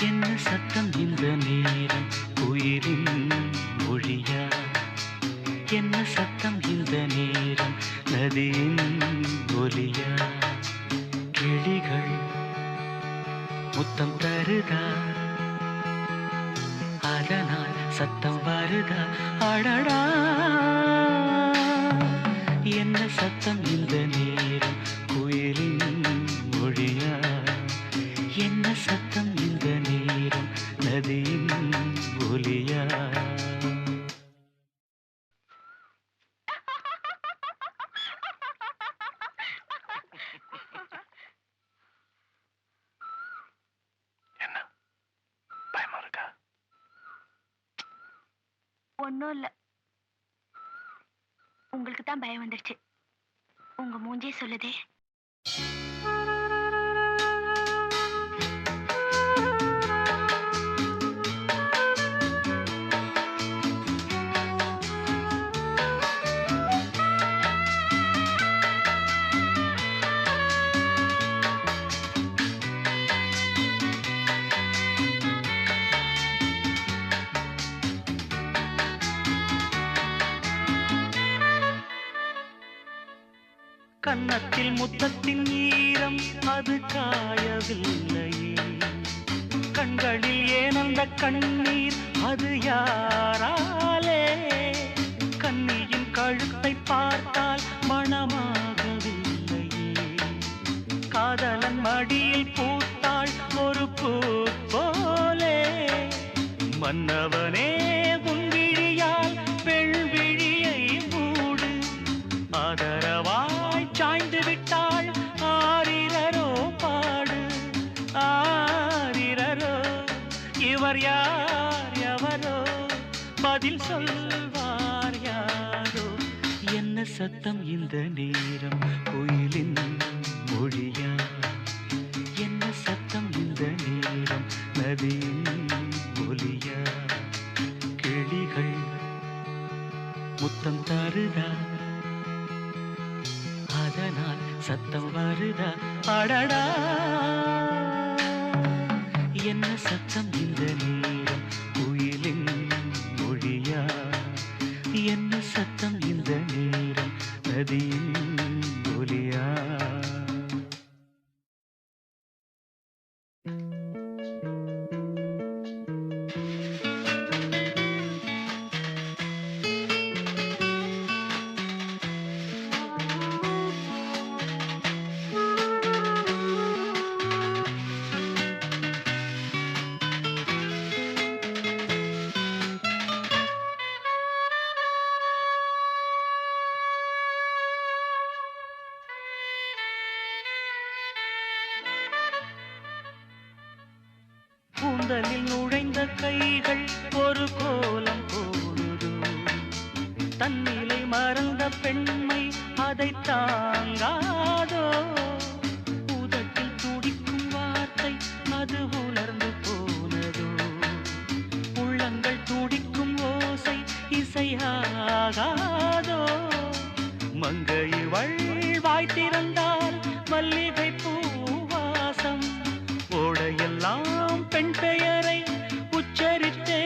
என்ன சத்தம் இந்த நேரம் குயிலின் மொழியா? என்ன சத்தம் இந்த நேரம் நதியின் ஒலியா? கிளிகள் முத்தம் தருதா, அதனால் சத்தம் வருதா? அடடா, என்ன சத்தம் இந்த நேரம் குயிலின் மொழியா? என்ன சத்தம் இந்த நேரம் நதியின் ஒலியா? என்ன பயமா இருக்கா? ஒன்னும் இல்ல, உங்களுக்கு தான் பயம் வந்துருச்சு. உங்க மூஞ்சே சொல்லுதே. கன்னத்தில் முத்தத்தின் ஈரம் அது காயவில்லையே, கண்களில் ஏன் அந்த கண்ணீர் அது யாராலே? கண்ணியின் கழுத்தை பார்த்தால் மணமாகவில்லையே, காதலன் மடியில் பூத்தாள் ஒரு பூ போலே. மன்னவனே உன் விழியால் பெண் விழியை மூடு, ஆதரவாய் சாய்ந்து விட்டாள் ஆரிரரோ பாடு. ஆரிரரோ இவர் யார் எவரோ, பதில் சொல்வார் யாரோ? என்ன சத்தம் இந்த நேரம் குயிலின் மொழியா? என்ன சத்தம் இந்த நேரம் நதியின் ஒலியா? கிளிகள் முத்தம் தருதா, அதனால் சத்தம் வருதா? அடடா, என்ன சத்தம் இந்த நேரம் குயிலின் மொழியா? என்ன சத்தம் இந்த நேரம் நதியின் ஒலியா? கூந்தலில் நுழைந்த கைகள் ஒரு கோலம் போடுதோ, தன்னிலை மறந்த பெண்மை அதை தாங்காதோ? உதட்டில் துடிக்கும் வார்த்தை அது உலர்ந்து போனதோ, உள்ளங்கள் துடிக்கும் ஓசை இசையாகாதோ? மங்கை வாய் திறந்தால் மல்லிகை பூவாசம், ஓடையெல்லாம் பெண் பெயரை உச்சரித்தே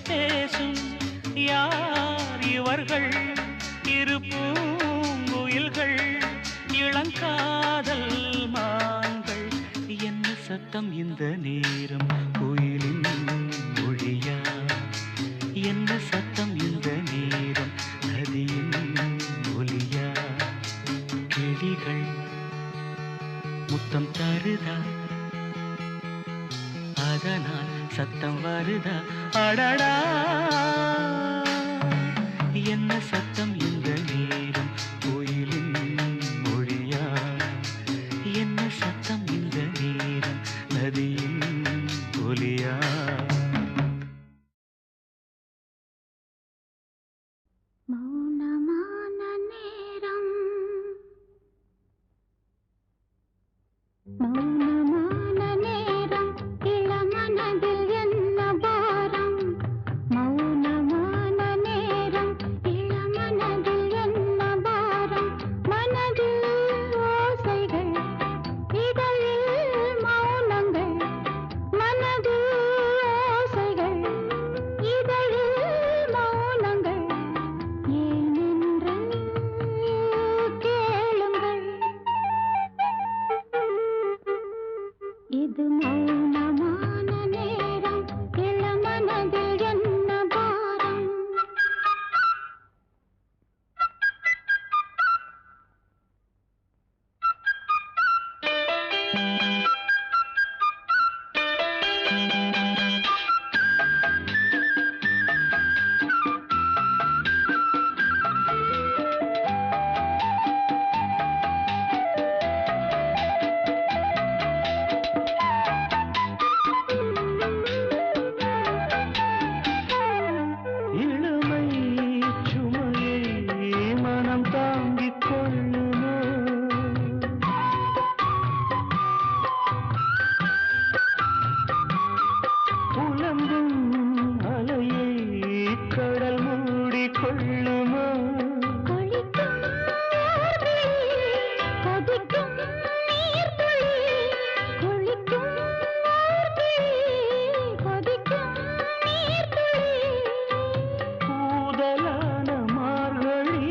பேசும். யார் இவர்கள்? இரு பூங்குயில்கள், இளங்காதல் மான்கள். என்ன சத்தம் இந்த நேரம் குயிலின் மொழியா? என்ன சத்தம் இந்த நேரம் நதியின் ஒலியா? கிளிகள் முத்தம் தருதா, அதனால் சத்தம் வருதா? அடடா, என்ன சத்தம் இந்த நேரம் கோயிலின் மொழியா? என்ன சத்தம் இந்த நேரம் நதியின் ஒலியா? மௌனமான நேரம், மௌனமான நேரம், இளமனதில் என்ன பாரம்? மௌனமான நேரம், இளமனதில் இது மௌனமான நேரம், இளமனதில் என்ன பாரம்? இளமை சுமையை மனம் தாங்கிக் கொள்ளுமோ? புலம்பும் அலையை கடல் மூடிக் கொள்ளுமோ? கொழிக்கும் நீர்த்துளி, கொதிக்கும் நீர்த்துளி, கொழிக்கும் நீர்த்துளி, கொதிக்கும் நீர்த்துளி. கூதலான மார்கழி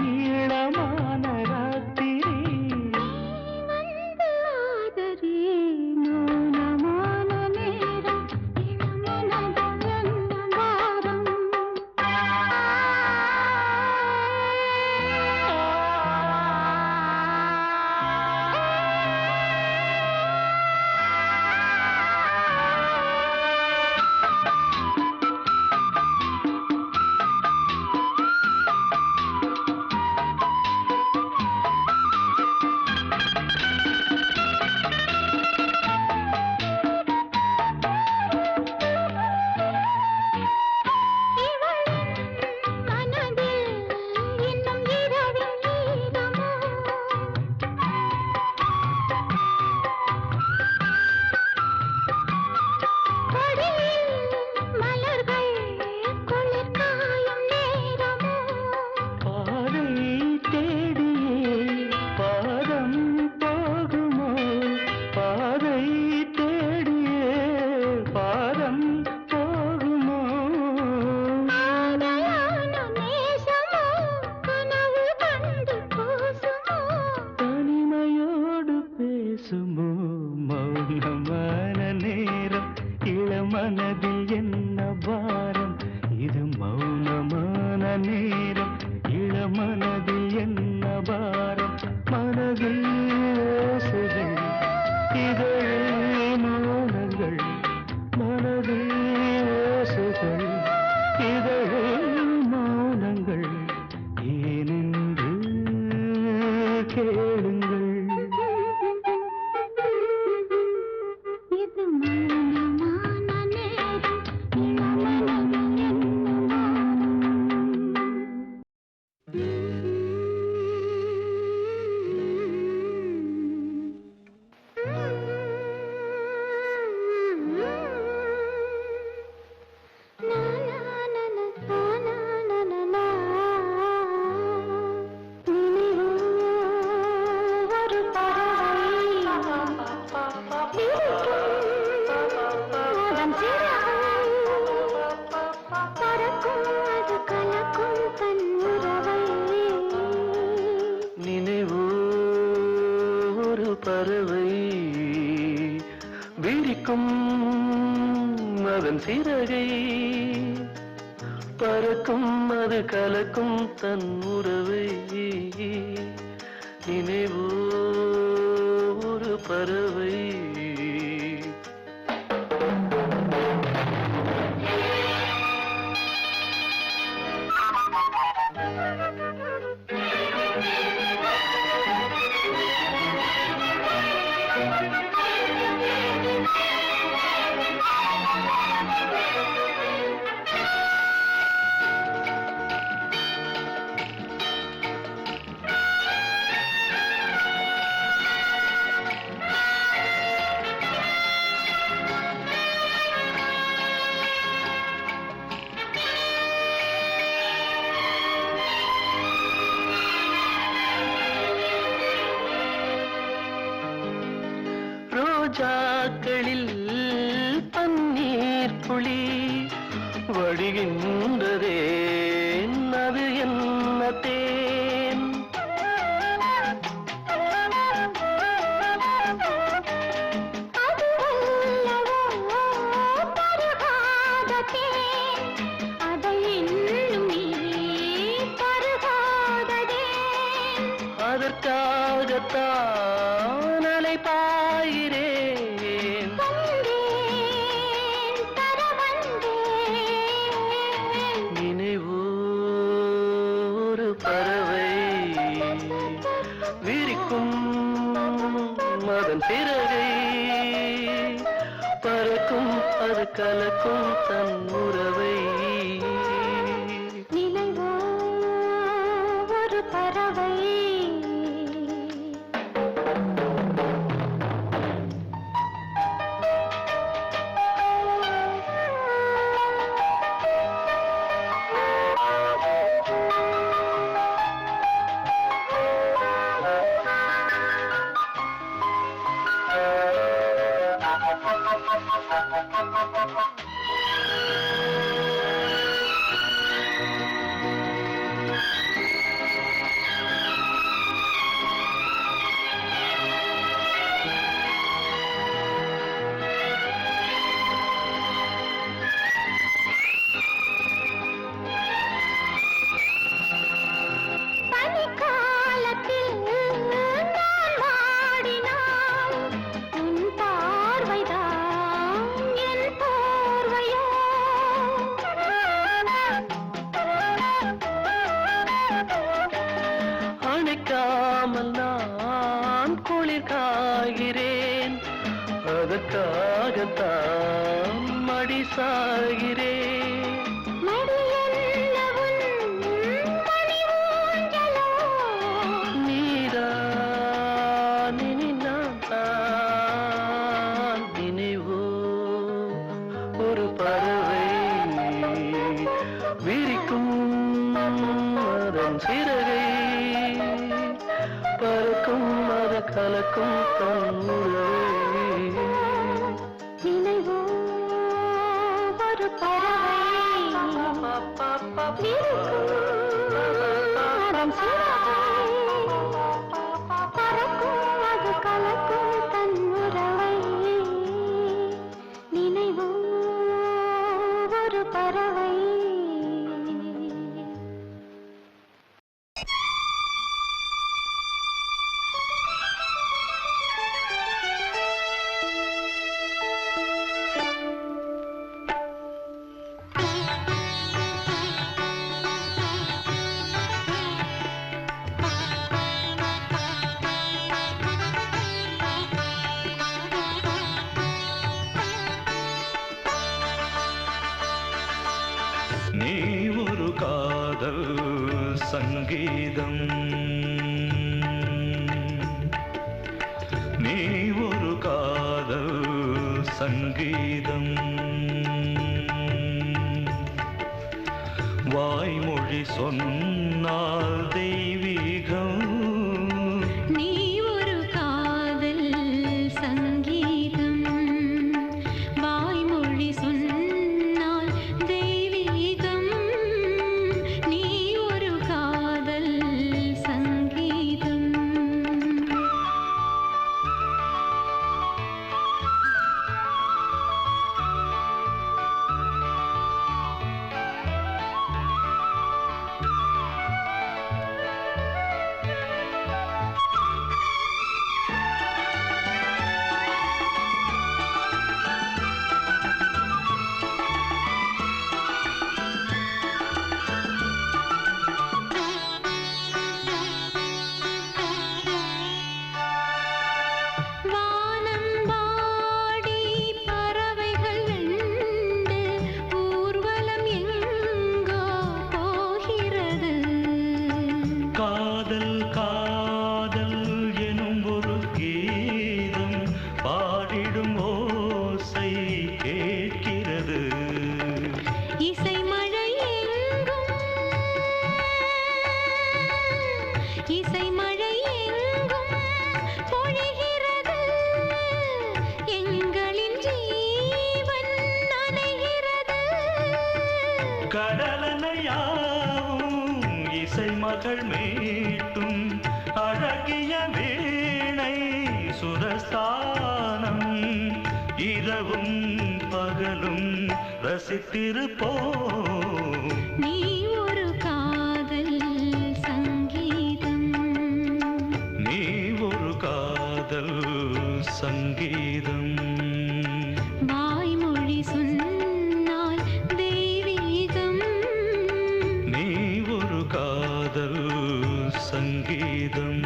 நீளமான ராத்திரி வந்து ஆதரி, மௌனமான நேரம், இளமனதில் என்ன பாரம்? மனதில் இன்னும் இரவில் நீரமோ? கொடியில் மலர்கள் குளிர் காயும் நேரமோ? பாதை தேடியே பாதம் போகுமோ? பாதை தேடியே பாதம் போகுமோ? ஆதையான நேசமோ, கனவு கண்டு கூசுமோ? தனிமையோடு பேசுமோ? மௌனமான நேரம், இளமனதில் என்ன பாரம்? இது மௌனமான நேரம், இளமனதில் என்ன பாரம்? மனதில் ஓசைகள், இதழில் மௌனங்கள். மனதில் ஓசைகள், இதழில் மௌனங்கள். ஏனென்று கேளுங்கள். இது மௌனமான நேரம், இளமனதில் என்ன நினைவோ ஒரு பறவை விரிக்கும் அதன் சிறகை, பறக்கும் அது கலக்கும் தன் உறவை. நினைவோ ஒரு பறவை. அது கலக்கும் தன் உறவை. நினைவோ ஒரு பறவை. அணைக்காமல் நான் குளிர் காய்கிறேன், அதற்காகத்தான் மடி சாகிறேன். நீதான் இனி நான் தான். நினைவோ ஒரு பறவை விரிக்கும் அதன் சிறகை, பறக்கும் அது கலக்கும் தன் உறவை. நினைவோ ஒரு பறவை அதன் சிறகை, பறக்கும் அது கலக்கும் தன் உறவை. நினைவோ ஒரு பறவை. நீ ஒரு காதல் சங்கீதம், நீ ஒரு காதல் சங்கீதம். வாய்மொழி சொன்னால் தெய்வீகம். நீ ஒரு காதல் சங்கீதம், வாய்மொழி சொன்னால் தெய்வீகம். நீ ஒரு காதல் சங்கீதம். மகள் மீட்டும் அழகிய வீணை சுரஸ்தானம் இரவும் பகலும் ரசித்திருப்போம். நீ ஒரு காதல் சங்கீதம், நீ ஒரு காதல் சங்கீதம். வாய்மொழி சொன்னால் தெய்வீகம், நீ ஒரு காதல் சங்கீதம்.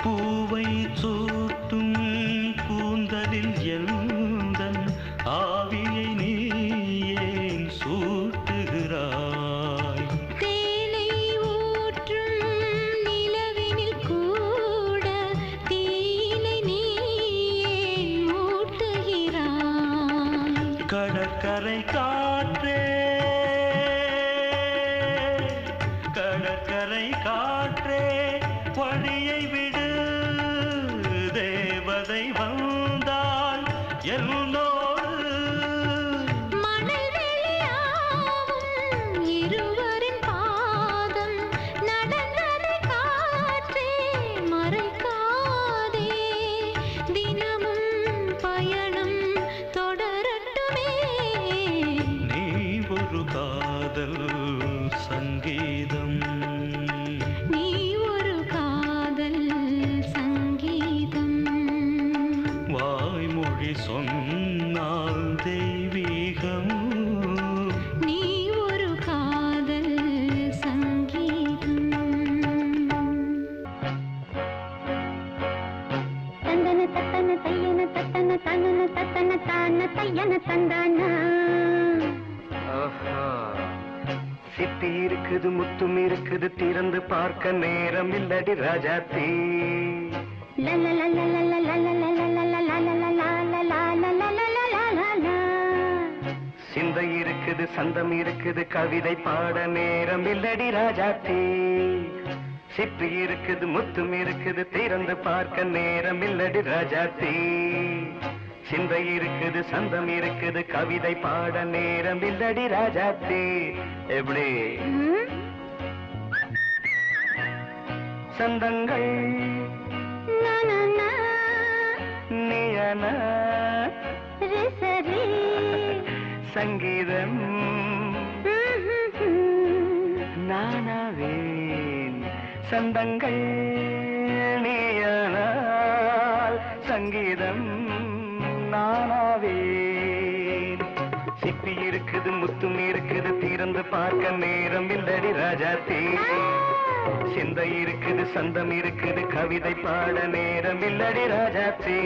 பூவை சூட்டும் கூந்தலில் எந்தன் ஆவியை நீ ஏன் சூட்டுகிறாய்? தேனை ஊற்றும் நிலவினில் கூட தீனை நீ ஏன் மூட்டுகிறாய்? கடற்கரை காற்றே, கடற்கரை காற்றே வழியை விடு, தேவதை வந்தால் என்னோடு. மணல் வெளியாகும் இருவரின் பாதம் நடந்ததை காற்றே மறைக்காதே. தினமும் பயணம் தொடரட்டுமே. நீ ஒரு காதல் சங்கீதம், நீ ஒரு காதல் சங்கீதம். வாய்மொழி சொன்னால் தெய்வீகம். நீ ஒரு காதல் சங்கீதம். தந்தன தத்தன தையன தத்தன தனன தத்தன தான தையன தந்தான. சித்தி இருக்குது முத்தும் இருக்குது திறந்து பார்க்க நேரம் இல்லடி ராஜாத்தி. சிந்தை இருக்குது சந்தம் இருக்குது கவிதை பாட நேரம் இல்லடி ராஜாத்தி. சிப்பி இருக்குது முத்தும் இருக்குது திறந்து பார்க்க நேரம் இல்லடி ராஜாத்தி. சிந்தை இருக்குது சந்தம் இருக்குது கவிதை பாட நேரம் இல்லடி ராஜாத்தி. எப்படி சந்தங்கள் நீயன சங்கீதம் நானாவேன். சந்தங்கள் நீயனால் சங்கீதம் நானாவேன். சிப்பி இருக்குது முத்தும் இருக்குது திறந்து பார்க்க நேரம் இல்லடி ராஜாத்தி. சிந்தை இருக்குது சந்தம் இருக்குது கவிதை பாட நேரம் இல்லடி Rajathi.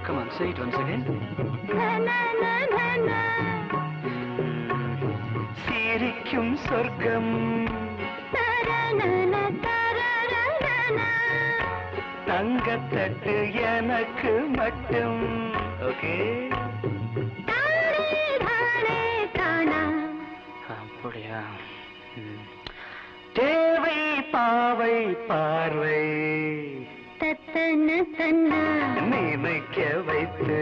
Come on, say it once again. சிரிக்கும் சொர்க்கம் தங்கத்தட்டு எனக்கு மட்டும். ஓகே அப்படியா? தேவை பாவை பார்வை நினைக்க வைத்து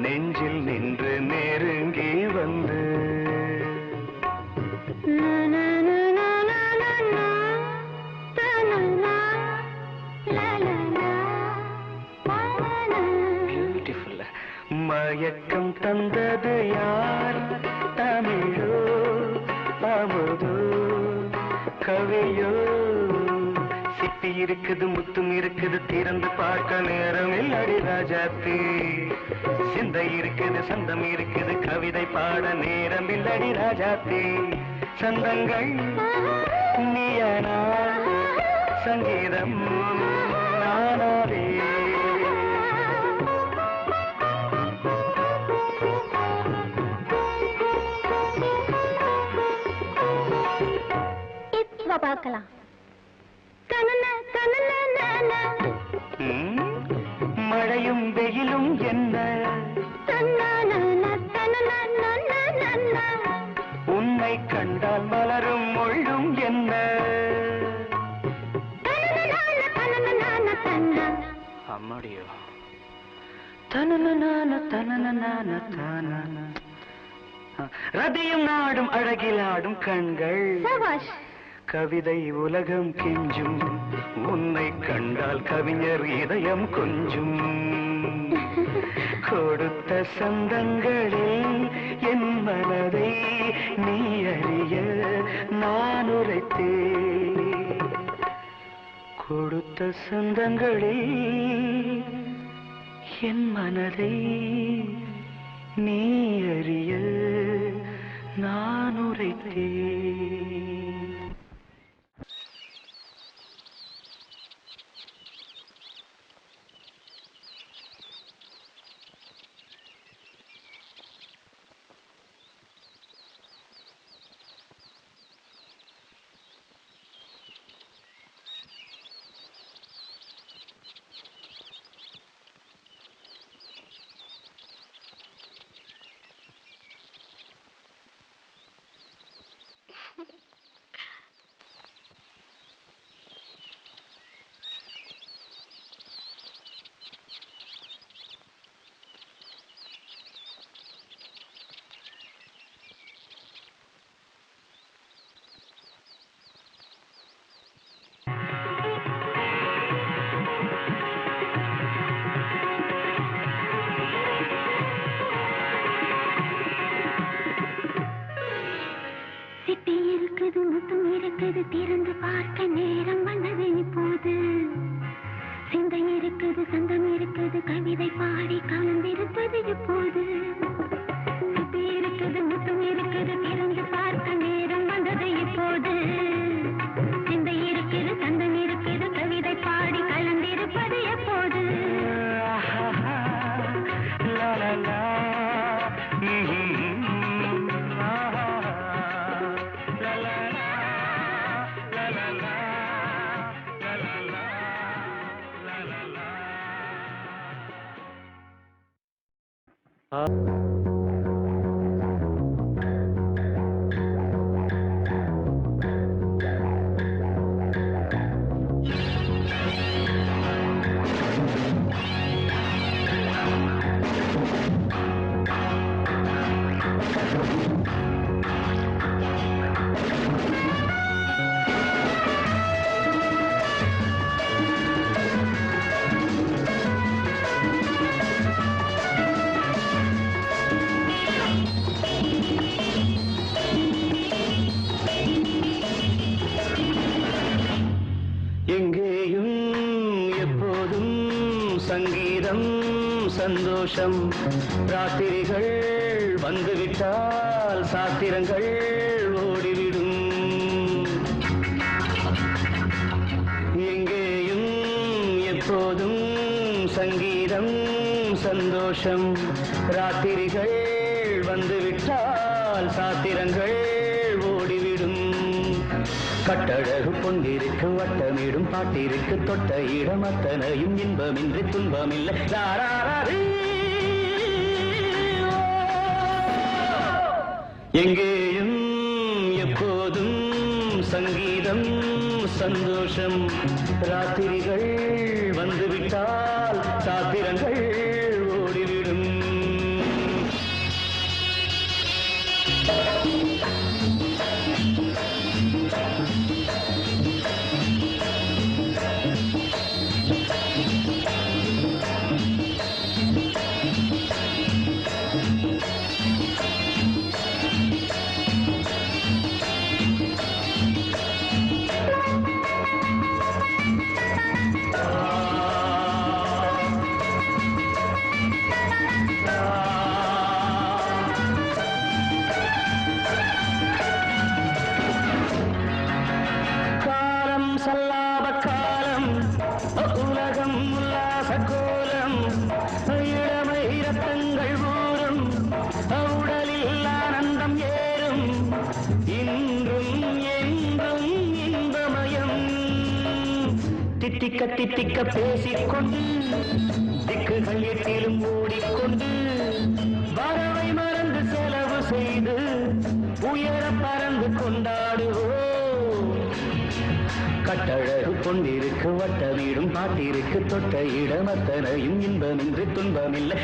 நெஞ்சில் நின்று நெருங்கி வந்து பியூட்டிஃபுல். மயக்கம் தந்தது யார்? தமிழோ அமுதோ கவியோ? சிப்பி இருக்குது முத்தும் இருக்குது திறந்து பார்க்க நேரம் இல்லடி ராஜாத்தி. சிந்தை இருக்குது சந்தம் இருக்குது கவிதை பாட நேரம் இல்லடி ராஜாத்தி. சந்தங்கள் நீயனா சங்கீதம் நானாவே. பார்க்கலாம். மழையும் வெயிலும் என்ன உன்னை கண்டால் மலரும் மொழியும் என்ன? அம்மாடியோ தனன தனன ரதியும் நாடும் அழகிலாடும் கண்கள் சபாஷ். கவிதை உலகம் கெஞ்சும் உன்னை கண்டால் கவிஞர் இதயம் கொஞ்சும் கொடுத்த சந்தங்களில் என் மனதை நீ அறிய நான் உரைத்தேன் கொடுத்த சந்தங்களில் என் மனதை நீ அறிய நான் உரைத்தேன் திறந்து பார்க்க நேரம் வந்தது இப்போது சிந்தை இருக்குது சந்தம் இருக்குது கவிதை பாடி கலந்திருப்பது இப்போது சிப்பி இருக்குது முத்தம் இருக்குது திறந்து பார்க்க நேரம் வந்தது இப்போது சிந்தை இருக்குது சந்தம் இருக்குது கவிதை பாடி கலந்திருப்பது எப்போது எங்கேயும் எப்போதும் சங்கீதம் சந்தோஷம் ராத்திரிகள் வந்துவிட்டால் சாத்திரங்கள் ஓடிவிடும் எங்கேயும் எப்போதும் சங்கீதம் சந்தோஷம் ராத்திரிகள் வந்துவிட்டால் சாத்திரங்கள் ஓடிவிடும் கட்டழகு பொன்னிருக்கு வட்டமிடும் பாட்டிற்கு தொட்ட இடம் அத்தனையும் இன்பமின்றி துன்பமில்லை எங்கேயும் எப்போதும் சங்கீதம் சந்தோஷம் ராத்திரிகள் வந்துவிட்டால் சாத்திரங்கள் ஓடிவிடும் தித்திக்க தித்திக்க பேசிக்கொண்டு திக்குகள் எட்டிலும் ஓடிக்கொண்டு வரவை மறந்து செலவு செய்து உயர பறந்து கொண்டாடுவோம் கட்டழகு பொன்னிருக்கு வட்டமிடும் பாட்டிற்கு தொட்ட இடம் அத்தனையும் இன்பமின்றி துன்பமில்லை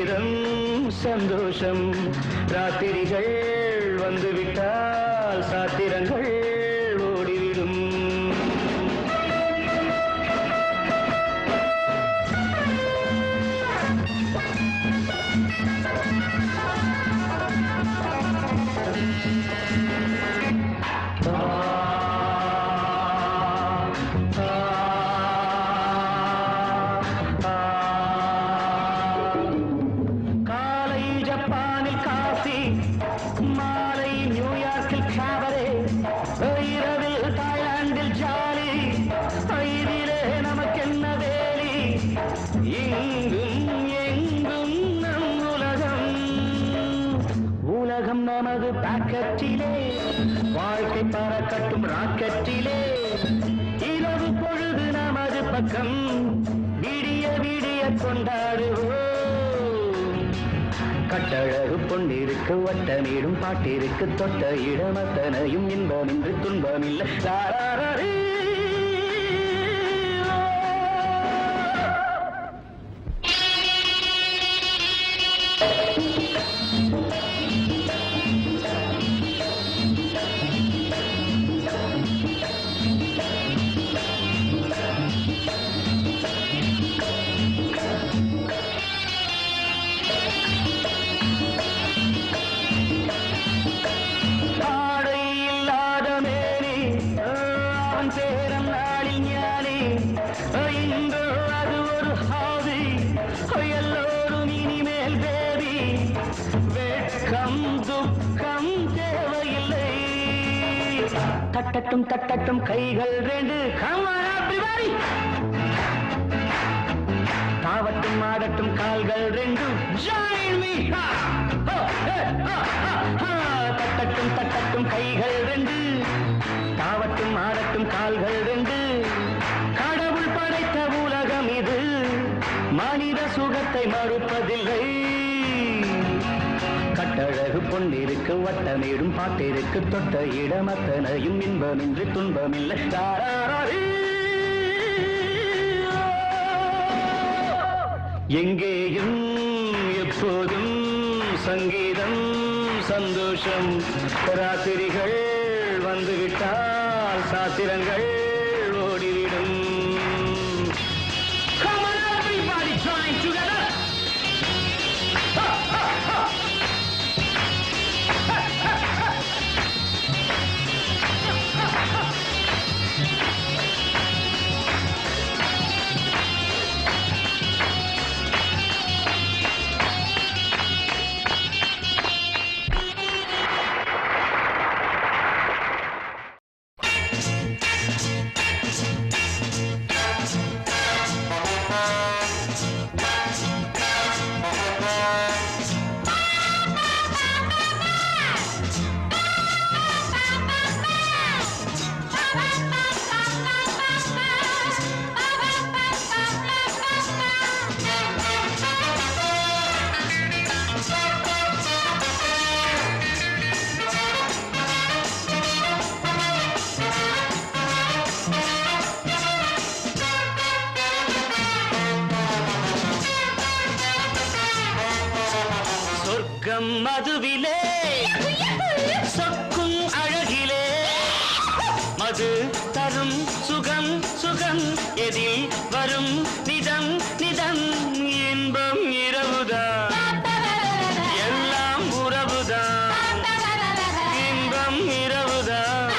சங்கீதம் சந்தோஷம் ராத்திரிகள் வந்துவிட்டால் சாத்திரங்கள் ஓடிவிடும் மாலை நியூயார்க்கில் காவரே இரவில் தாய்லாந்தில் ஜாலி இதிலே நமக்கென்ன வேலி எங்கும் எங்கும் நம் உலகம் உலகம் நமது பாக்கெட்டிலே வாழ்க்கை பறக்கட்டும் ராக்கெட்டிலே இரவு பொழுது நமது பக்கம் விடிய விடிய கொண்டாடுவோம் கட்டழகு பொன்னிருக்கு வட்டமிடும் பாட்டிற்கு தொட்ட இடமத்தனையும் இன்பமின்றி துன்பமில்லை தட்டட்டும் தட்டட்டும் கைகள் ரெண்டு தாவட்டும் ஆடட்டும் கால்கள் ரெண்டு தட்டட்டும் தட்டட்டும் கைகள் ரெண்டு தாவட்டும் ஆடட்டும் கால்கள் ரெண்டு கடவுள் படைத்த உலகம் இது மனித சுகத்தை மறுப்பதில்லை கட்டழகு பொன்னிருக்கு வட்டமிடும் பாட்டிற்கு தொட்ட இடமத்தனையும் இன்பமின்றி துன்பமில்லை எங்கேயும் எப்போதும் சங்கீதம் சந்தோஷம் ராத்திரிகள் வந்துவிட்டால் சாத்திரங்கள் ஓடிவிடும் மதுவிலே சொக்கும் அழகிலே மது தரும் சுகம் சுகம் எதில் வரும் நிதம் நிதம் இன்பம் இரவுதான் எல்லாம் உறவுதான் இன்பம் இரவுதான்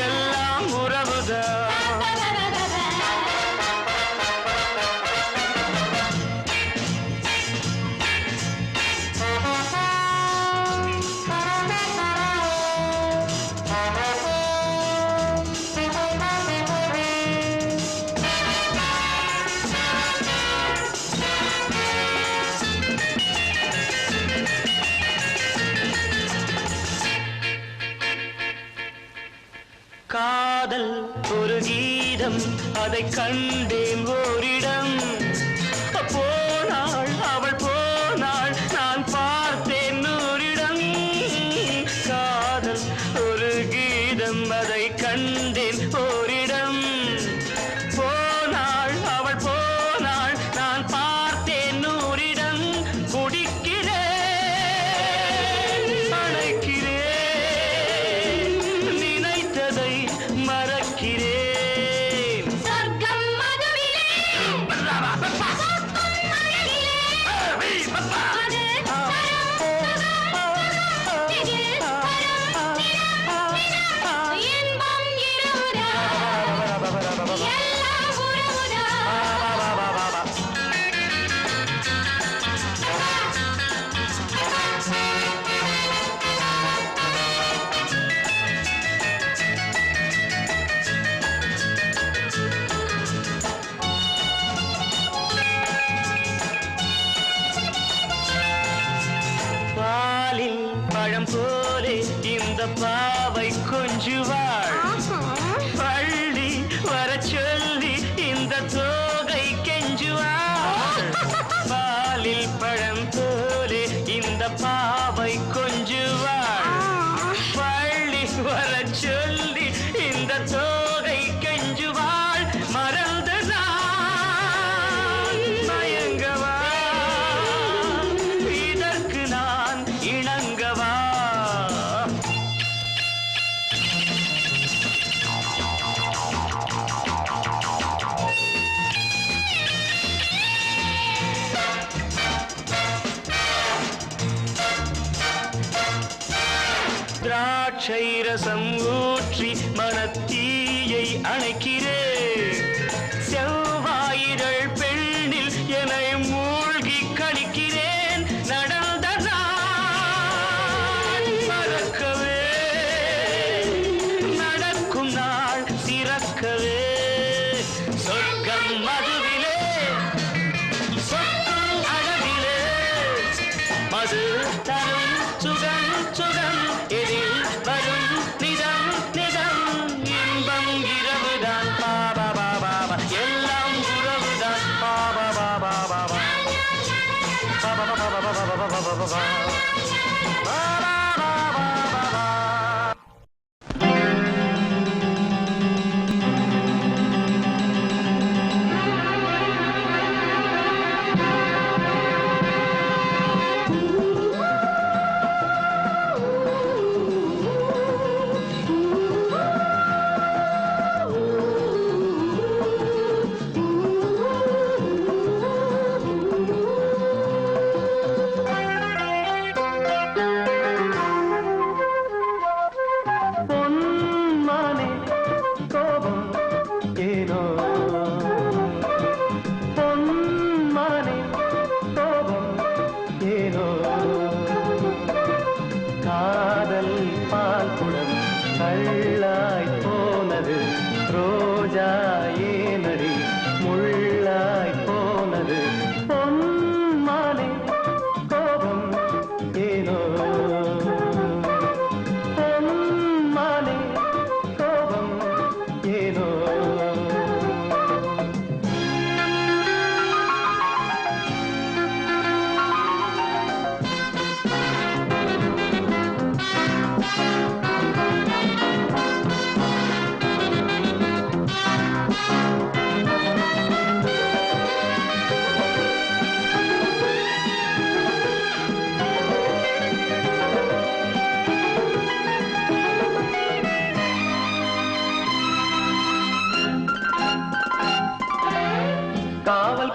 எல்லாம் உறவுதான் காதல் ஒரு கீதம் அதை கண்டேன் ஓரிடம் போனாள் அவள் போனாள் நான் பார்த்தேன் நூறிடம் காதல் ஒரு கீதம் அதை கண்டேன் ஓரிடம் போனாள் அவள் போனாள் நான் பார்த்தேன் நூறிடம் போலே இந்த பாவை கொஞ்சுவாள் பள்ளி வர சொல்லி இந்த தோகை கெஞ்சுவாள் பாலில் பழம் போலே இந்த பாவை கொஞ்சுவாள் பள்ளி வர சொல்லி இந்த தோகை கெஞ்சுவாள் மறந்து நான் மயங்கவா இதற்கு நான் இணங்கவா திராட்சை ரசம் ஊற்றி மனத்தீயை அணைக்கிறேன் செவ்வாயிரள் பெண்ணில் என்னை மூழ்கி கழிக்கிறேன் நடந்த நாள் மறக்கவே நடக்கும் நாள் திறக்கவே சொர்க்கம் மதுவிலே சொர்க்கம் அழகிலே மது தரும் சுகம் சுகம் எதில் வரும் நிதம் நிதம் இன்பம் இரவுதான் பாபா பாபா எல்லாம் உறவுதான் பாபா பாபா பாபா பாபா பாபா பாபா பாபா பாபா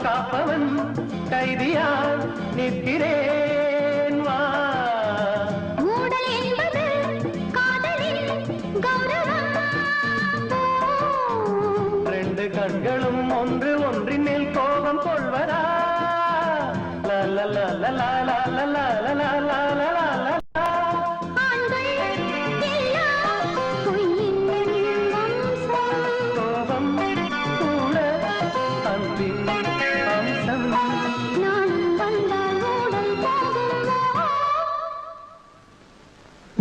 காப்பவன் கைதியால் நிற்கிறேன் வா மூடல் என்பது காதலின் கௌரவம் ரெண்டு கண்களும் ஒன்று ஒன்றின் மேல் கோபம் கொள்வதா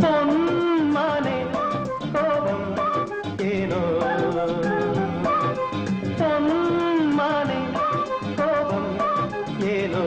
பொன்மானே கோபம் ஏனோ பொன்மானே கோபம் ஏனோ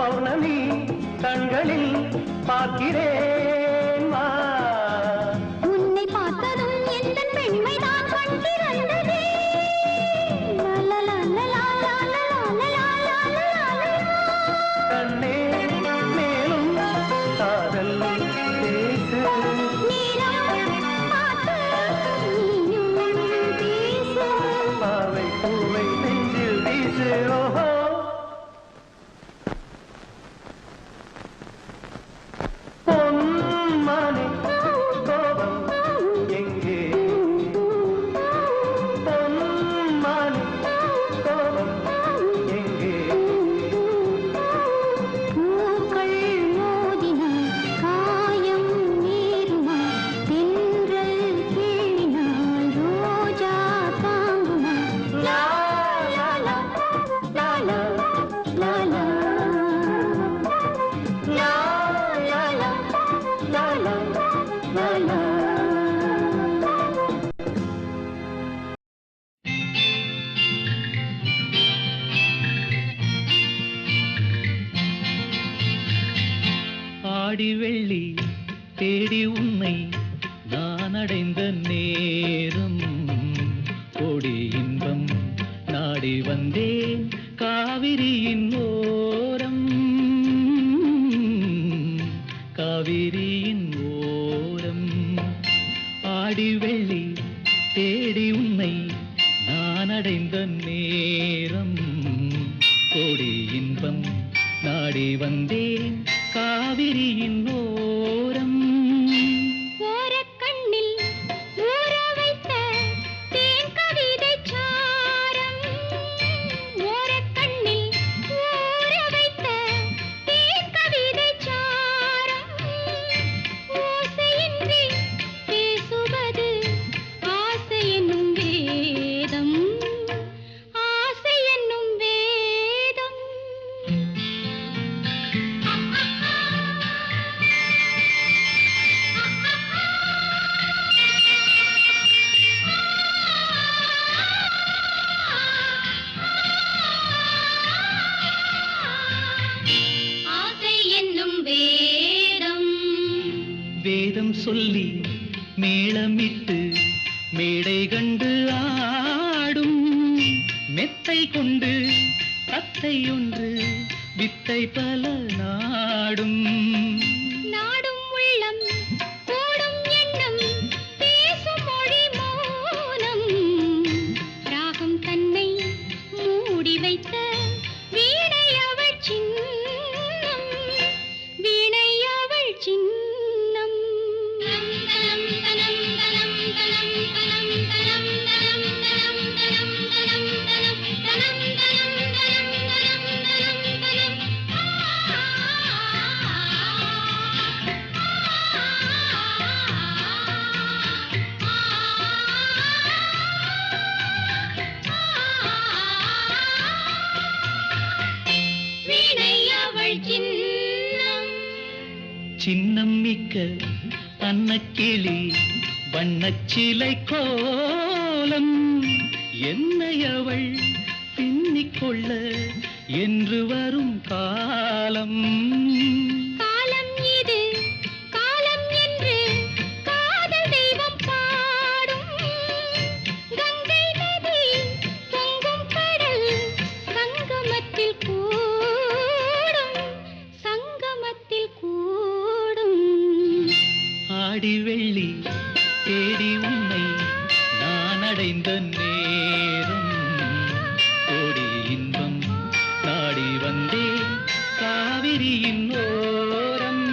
பௌர்ணமி கண்களில் பார்க்கிறேன் வா. உன்னை பார்த்ததும் எந்த பெண்மைதான் கண் திறந்ததே. கண்ணே மேலும் காதல் பேசு. பாவை பூவை நெஞ்சில் வீசு. ஓஹோ பொன்மானே கோபம் எங்கே? பொன்மானே கோபம் எங்கே? பூக்கள் மோதினால் காயம் நேருமா? தென்றல் கேளினால் ரோஜா தாங்குமா? லா லா லா லா லா லா லா லா லா லா லா லா. ஆடி வெள்ளி தேடி உன்னை நான் அடைந்த நேரம் கோடி இன்பம் நாடி வந்தேன் காவிரியின் ஓரம். காவிரியின் ஓரம் ஆடி வெள்ளி தேடி உன்னை நான் அடைந்த நேரம் கோடி இன்பம் நாடி வந்தேன் காவிரியின் ஓரம். ஓரக்கண்ணில் ஊற வைத்த தேன் கவிதை சாரம். ஓரக்கண்ணில் ஊற வைத்த தேன் கவிதை சாரம். ஓசையின்றி பேசுவது ஆசை என்னும் வேதம். ஆசை என்னும் வேதம். ஆசை என்னும் வேதம். வேதம் சொல்லி மேளமிட்டு மேடை கண்டு ஆடும் மெத்தை கொண்டு தத்தை ஒன்று வித்தை பல நாடும். நாடும் உள்ளம் கூடும் எண்ணம் பேசும் மொழி மௌனம். ராகம் தன்னை மூடி வைத்த வீணை அவள் சின்னம். வீணை அவள் சின்னம். தனம் தனம் தனம் தனம் தனம் தனம் தனம் தனம் தனம் தனம் தனம் தனம் தனம் தனம் தனம் தனம் வீணை அவள் சின்னம். சின்னம் மிக்க அன்னக்கிளி வண்ணச்சிலை கோலம் என்னை அவள் பின்னிக்கொள்ள என்று வரும் காலம். காலம் இது காலம் என்று காதல் தெய்வம் பாடும். கங்கை நதி பொங்கும் கடல் சங்கமத்தில் கூடும். சங்கமத்தில் கூடும். ஆடி வெள்ளி தேடி உன்னை நான் அடைந்த நேரம் கோடி இன்பம் நாடி வந்தேன் காவிரியின் ஓரம்.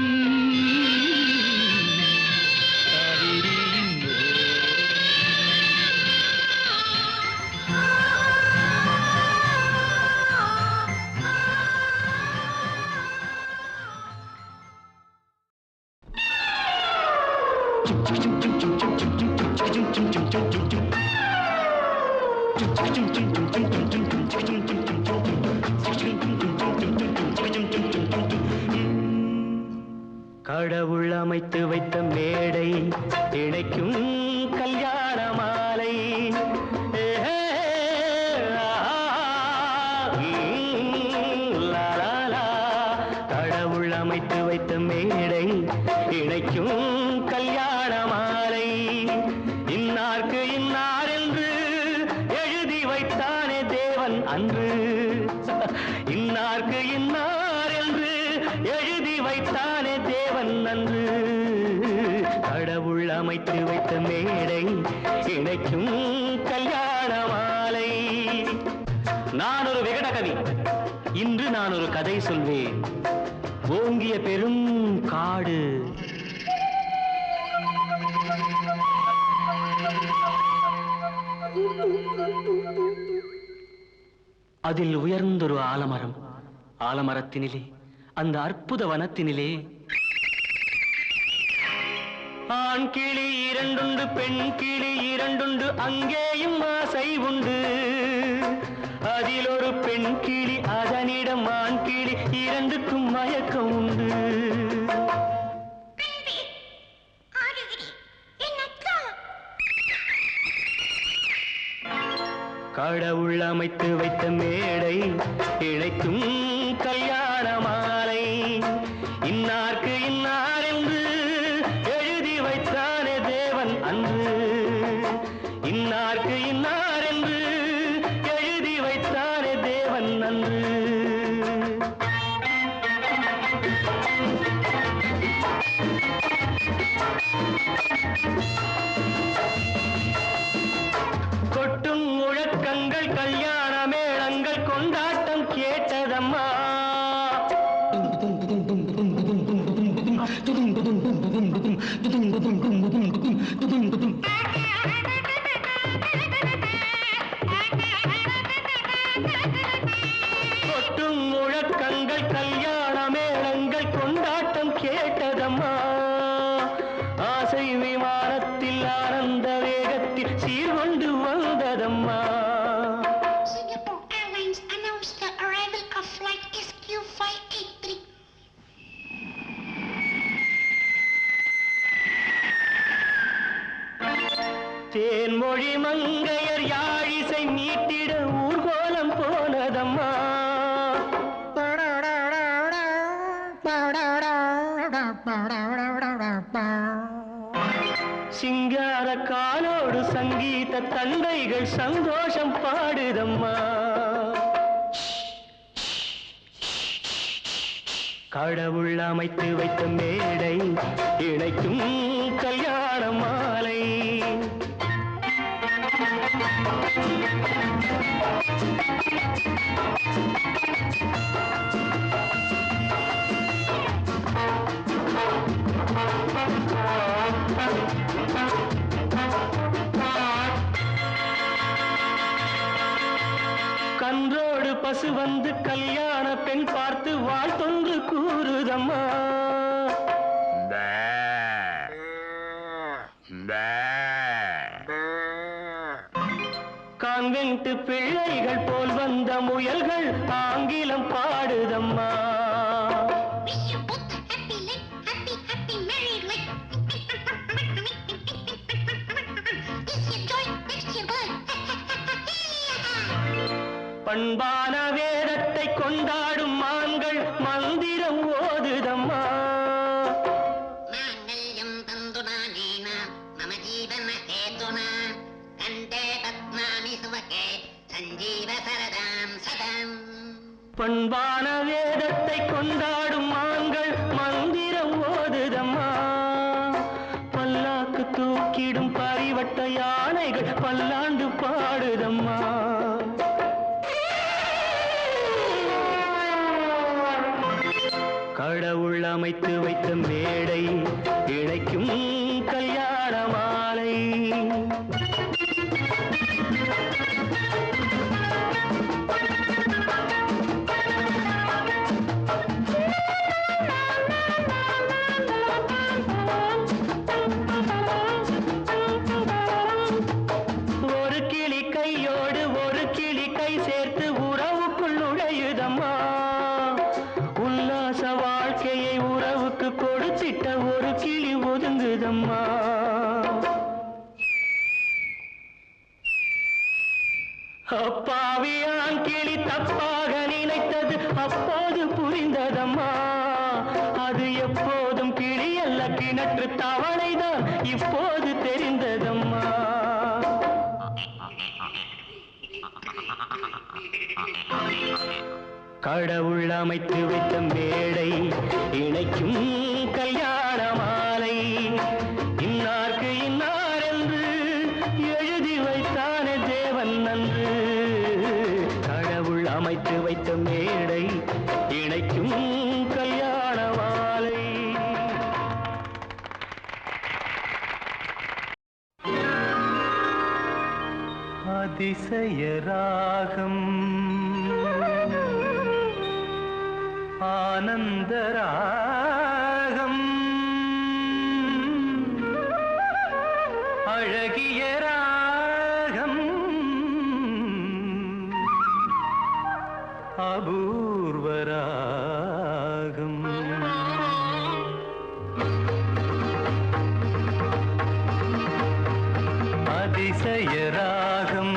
காவிரியின் கடவுள் அமைத்து வைத்த மேடை இணைக்கும் கல்யாண மாலை. லா லா லா வைத்தானே தேவன் அன்று இன்னார்க்கு இன்னார் என்று எழுதி வைத்தானே தேவன் அன்று கடவுள் அமைத்து வைத்த மேடை இணைக்கும் கல்யாண மாலை. நான் ஒரு விகட கவி, இன்று நான் ஒரு கதை சொல்வேன். ஓங்கிய பெரும் காடு, அதில் உயர்ந்தொரு ஆலமரம். ஆலமரத்தினிலே, அந்த அற்புத வனத்தினிலே ஆண் கிளி இரண்டுண்டு, பெண் கிளி இரண்டுண்டு, அங்கேயும் ஆசை உண்டு. அதில் ஒரு பெண் கிளி, அதனிடம் ஆண் கிளி, இரண்டுக்கும் மயக்கம் உண்டு. கடவுள் அமைத்து வைத்த மேடை இணைக்கும் கல்யாண மாலை. இன்னார்க்கு இன்னார் என்று எழுதி வைத்தானே தேவன் அன்று இன்னார்க்கு இன்னார் என்று எழுதி வைத்தானே தேவன் அன்று. கொட்டும் முழக்கங்கள், கல்யாண மேளங்கள், கொண்டாட்டம் கேட்டதம்மா. கொட்டும் முழக்கங்கள், கல்யாண மேளங்கள், கொண்டாட்டம் கேட்டதம்மா. ஆசை விமானத்தில் ஆனந்த வேகத்தில் சீர்கொண்டு வந்ததம்மா. Singapore Airlines announced the arrival of flight SQ583. Thenmozhi மங்கையர் யாழிசை மீட்டிட ஊர்கோலம் போனதம்மா. சிங்கார காலோடு சங்கீத தந்தைகள் சந்தோஷம் பாடுதம்மா. கடவுள் அமைத்து வைத்த மேடை இணைக்கும் கல்யாண மாலை. கன்றோடு பசு வந்து கல்யாண பெண் பார்த்து வாழ்த்தொன்று கூறுதம்மா. கான்வென்ட் பிள்ளைகள் போல் வந்த முயல்கள் ஆங்கிலம் பாடுதம்மா. Wish you both a happy life, happy, happy married life. This your joy, next your birth. பண்பான வேதத்தை கொண்டாடும் மான்கள் மந்திரம் ஓதுதம்மா. மாங்கல்யம் தந்துனா நீனா மம ஜீவன ஹேதுனா கண்டே பத்மானி சுவகே சஞ்சீவ சரதாம் சதம். பண்பான வேதத்தை கொண்டாடும் மான்கள் மந்திரம் ஓதுதம்மா. பல்லாக்கு தூக்கிடும் பரிவட்ட யானைகள் பல்லாண்டு பாடுதம்மா. கடவுள் அமைத்து வைத்த மேடை இணைக்கும் கல்யாண மாலை. ஒரு கிளி கையோடு ஒரு கிளி கை சேர்த்து உறவுக்குள் நுழையுதம்மா. உல்லாச வாழ்க்கையை உறவுக்கு கொடுத்திட்ட ஒரு கிளி ஒதுங்குதம்மா. அப்பாவியான் கிளி தப்பாக நினைத்தது அப்போது புரிந்ததம்மா. அது எப்போதும் கிளி அல்ல, கிணற்று தவளைதான் இப்போது தெரிந்ததம்மா. கடவுள் அமைத்து வைத்த மேடை இணைக்கும் கல்யாண மாலை இன்னார்க்கு இன்னார் என்று எழுதி வைத்தானே தேவன் நன்று கடவுள் அமைத்து வைத்த மேடை இணைக்கும் கல்யாண மாலை அதிசய ராகம் ஆனந்தராகம் அழகிய ராகம் அபூர்வ ராகம் அதிசய ராகம்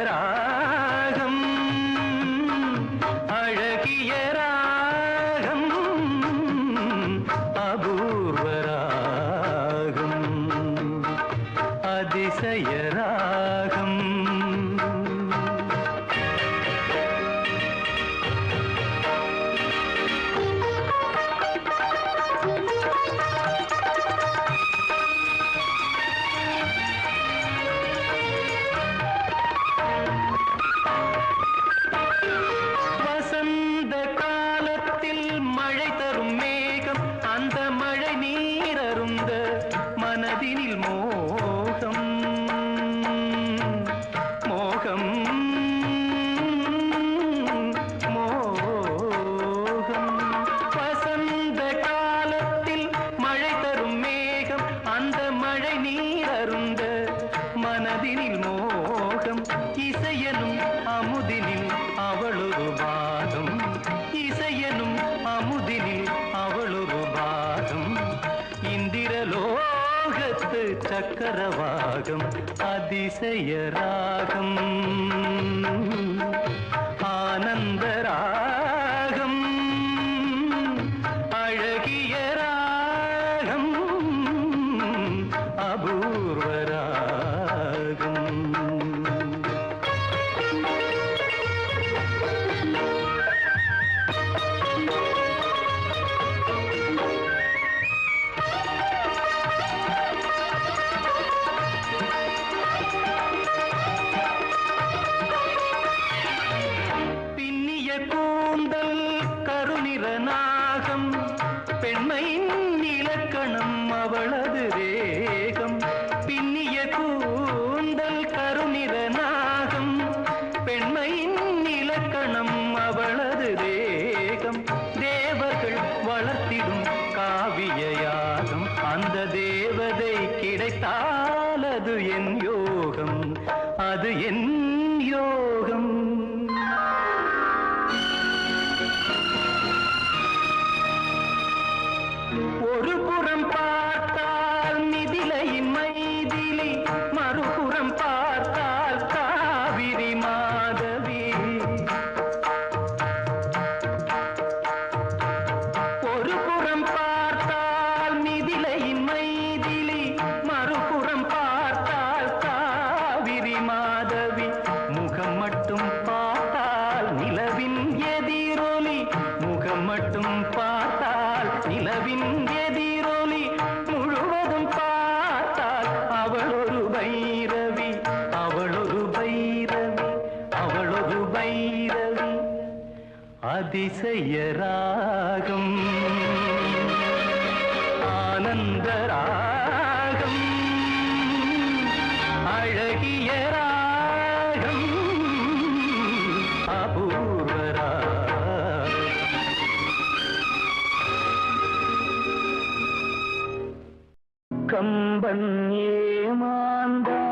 ஆனந்தராகம் அழகிய ராகம் அபூர்வ ராகம் அதிசய ராகம் வசந்த காலத்தில் மழை தரும் மேகம் அந்த மழை நீரருந்த மனதினில் மோகம் மோகம் மோகம் வசந்த காலத்தில் மழை தரும் மேகம் அந்த மழை நீரருந்த மனதினில் மோகம் இசையனும் அமுதினில் அவளொரு பாகம் இசையனும் அமுதினில் அவளொரு பாகம் இந்திரலோகத்து சக்கரவாகம் அதிசய ராகம் ஆனந்த ராகம் அழகிய ராகம் அபூர்வ ராகம் பின்னிய கூந்தல் கருநிற நாகம் பெண்மையின் இலக்கணம் அவளது வேகம் பின்னிய கூந்தல் கருநிற நாகம் பெண்மையின் இலக்கணம் அவளது வேகம் தேவர்கள் வளர்த்திடும் காவிய யாகம் அந்த தேவதை கிடைத்தால் அது என் யோகம் அது என் யோகம் ஒரு புறம் பார்த்தால் மிதிலையின் மைதிலி மறுபுறம் பார்த்தால் காவிரி மாதவி ஒரு புறம் பார்த்தால் மிதிலையின் மைதிலி மறுபுறம் பார்த்தால் காவிரி மாதவி முகம் மட்டும் பார்த்தால் நிலவின் எதிரொலி முகம் மட்டும் பார்த்தால் நிலவின் எதிரொலி முழுவதும் பார்த்தால் அவளொரு பைரவி அவளொரு பைரவி அவளொரு பைரவி அதிசய ராகம் ஆனந்த ராகம் அழகிய ராகம் அபூர்வ ராகம் கம்பன் ஏமாந்தான்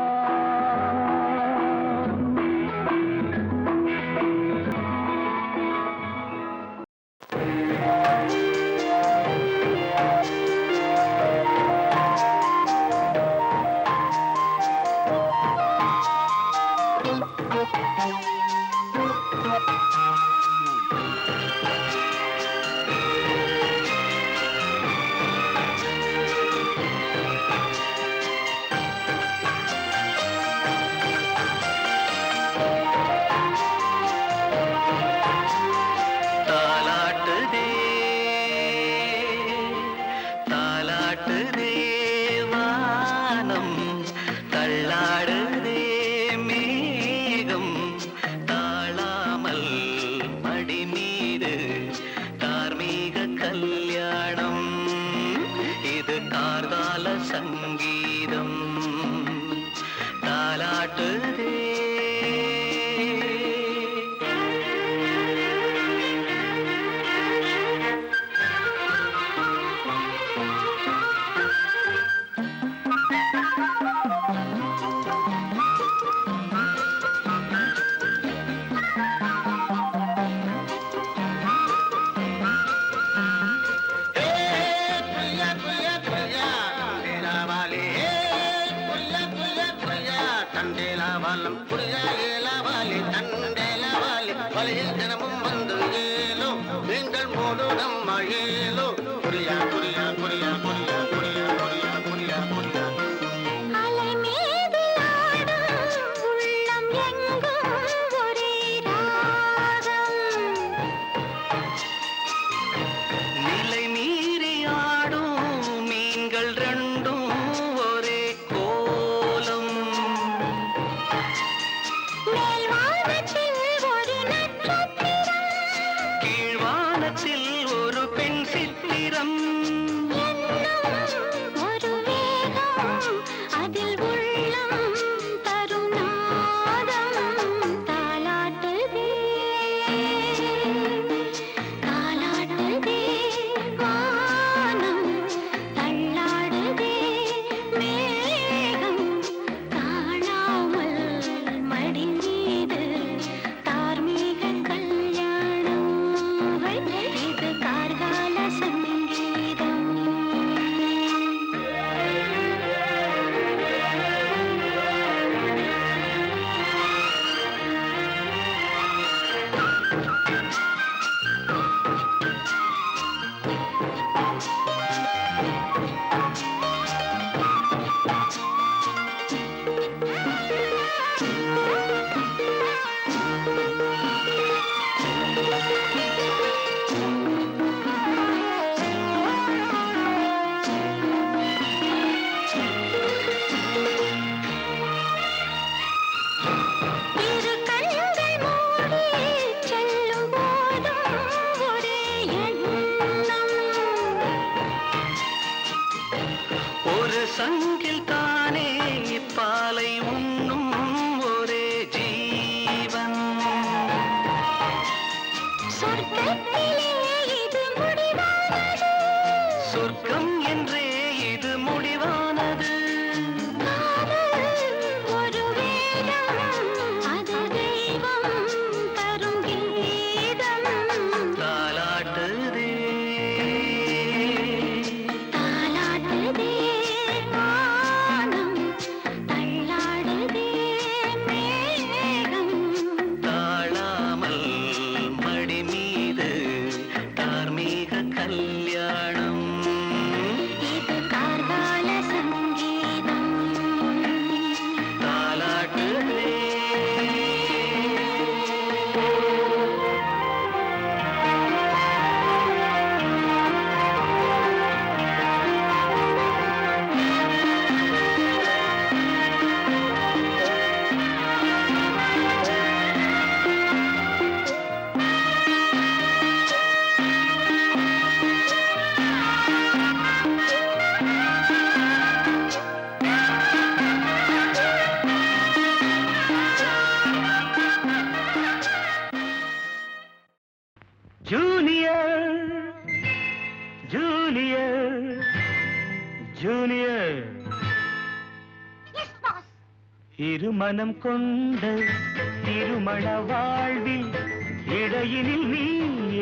தள்ளாடுதே மேகம் தாழாமல் மடி மீது தார்மீக கல்யாணம் இது கார்கால சங்கீதம் தாலாட்டுதே தினமும் வந்து ஏலோ எங்கள் போது நம்ம ஏலோ புரியா புரியா புரியா புரியா புரியா புரியா புரியா புரியா அலை மீது ஆடும் உள்ளம் எங்கும் ஒரே ராகம் நிலை மீறி ஆடும் மீன்கள் ரெண்டும் ஒரே கோலம் மேல்வானத்தில் ஒரு நட்சத்திரம் கீழ்வானத்தில் ஒரு பெண் சித்திரம் என்னும் ஒரு வேகம் அதில் உள்ளம் தரும் நாதம் தாலாட்டுதே தாலாட்டுதே வானம் தள்ளாடுதே மேகம் காணாமல் மடி மீது தார்மீக கல்யாணம் இது கார்கால சங்கீதம் இரு கண்கள் மூடி செல்லும் போதும் ஒரே எண்ணம் ஒரு சங்கில் தானே பாலை உண்ணும் ஒரே ஜீவன் சொர்க்கத்திலே இது முடிவானது சொர்க்கம் என்றே இது முடிவானது காதல் ஒரு வேதம் அது தெய்வம் தரும் கீதம் தாலாட்டுதே தாலாட்டுதே வானம் தள்ளாடுதே மேகம் தாழாமல் மடி மீது தார்மீக கல்யாணம் இது கார்கால சங்கீதம் தாலாட்டுதே ஜூனியர் ஜூனியர் ஜூனியர் இருமனம் கொண்ட திருமண வாழ்வில் இடையினில் நீ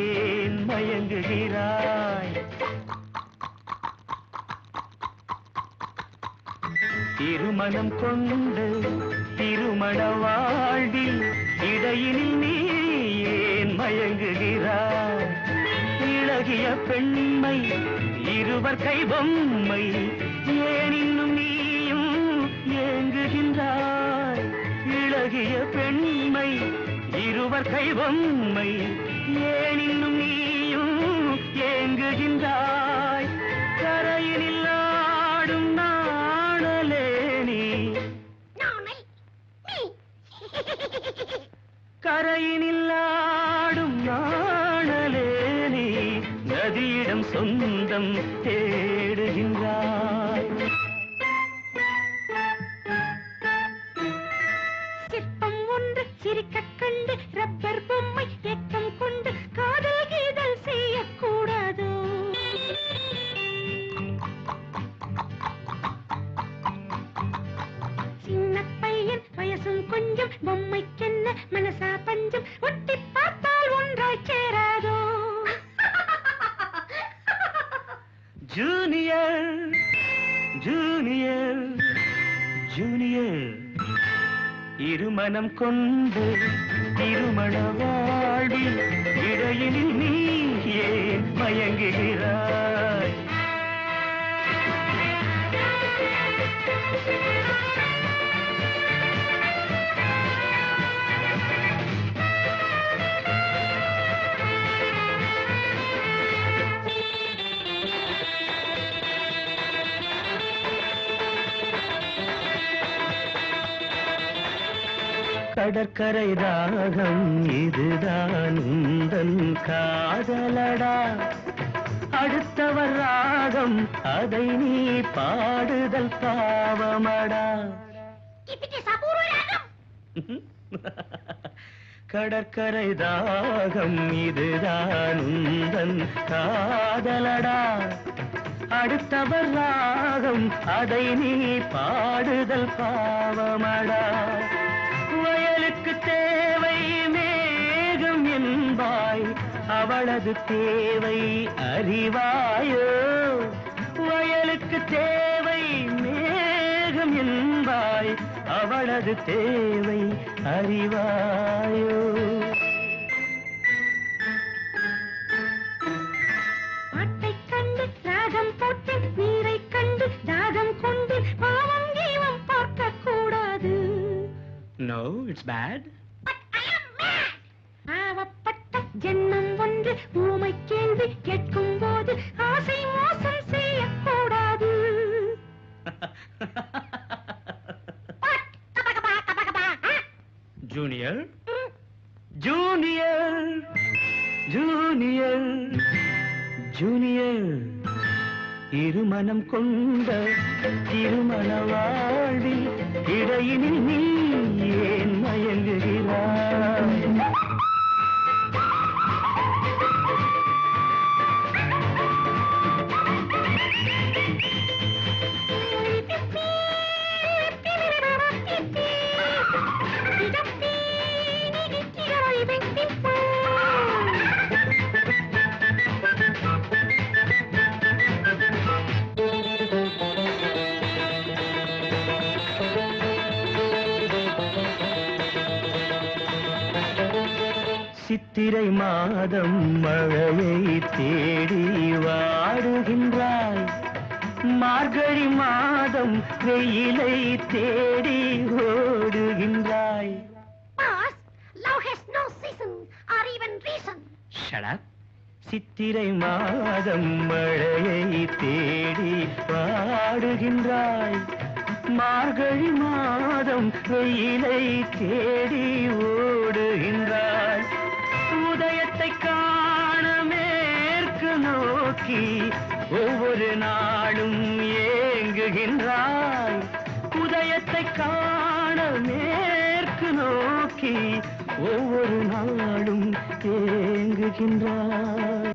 ஏன் மயங்குகிறாய் திருமணம் கொண்ட திருமண வாழ்வில் இடையினில் நீ ஏன் மயங்குகிறாய் இளகிய பெண்மை இருவர் கை பொம்மை ஏன் இன்னும் நீயும் ஏங்குகின்றாய் இளகிய பெண்மை இருவர் கை பொம்மை ஏன் இன்னும் நீயும் ஏங்குகின்றாய் கரையினில் ஆடும் நாணலே நீ கரையினில் ஆடும் நாணலே நீ நதியிடம் சொந்தம் தேடுகின்றாய். சிற்பம் ஒன்று சிரிக்கக் கண்டு ரப்பர் பொம்மை ஏக்கம் கொண்டு காதல் கீதல் செய்யக்கூடாதோ? சின்ன பையன் வயசும் கொஞ்சம் பொம்மைக்கென்ன மனசா பஞ்சம் ஒட்டி பார்த்தால் ஒன்றாய் சேராதோ? ஜூனியர் ஜூனியர் ஜூனியர் இருமனம் கொண்டு திருமண வாழ்வில் இடையினில் நீ ஏன் மயங்குகிறாய்? கடற்கரை தாகம் இதுதான் உந்தன் காதலடா. அடுத்தவர் ராகம் அதை நீ பாடுதல் பாவமடா. கடற்கரை தாகம் இதுதான் உந்தன் காதலடா. அடுத்தவர் ராகம் அதை நீ பாடுதல் பாவமடா. வயலுக்கு தேவை மேகம் என்பாய், அவளது தேவை அறிவாயோ? வயலுக்கு தேவை மேகம் என்பாய், அவளது தேவை அறிவாயோ? பாட்டை கண்டு ராகம் போட்டு நீரை கண்டு தாகம் கொண்டு பாவம் கீவம் பார்க்க கூடாது. No, it's bad. பாவப்பட்ட ஜென்மம் ஒன்று ஊமை கேள்வி கேட்கும் போது ஆசை மோசம் செய்யக்கூடாது. ஜூனியர் ஜூனியர் ஜூனியர் ஜூனியர் இருமனம் கொண்ட திருமண வாழ்வில் இடையினில் நீ ஏன் மயங்குகிறாய்? சித்திரை மாதம் மழையை தேடி வாடுகின்றாய். மார்கழி மாதம் வெயிலை தேடி ஓடுகின்றாய். Love has no season or even reason. Shut up. சித்திரை மாதம் மழையை தேடி வாடுகின்றாய். மார்கழி மாதம் வெயிலை தேடி ஓடுகின்றாய். உதயத்தை காண மேற்கு நோக்கி ஒவ்வொரு நாளும் ஏங்குகின்றாய். உதயத்தை காண மேற்கு நோக்கி ஒவ்வொரு நாளும் ஏங்குகின்றாய்.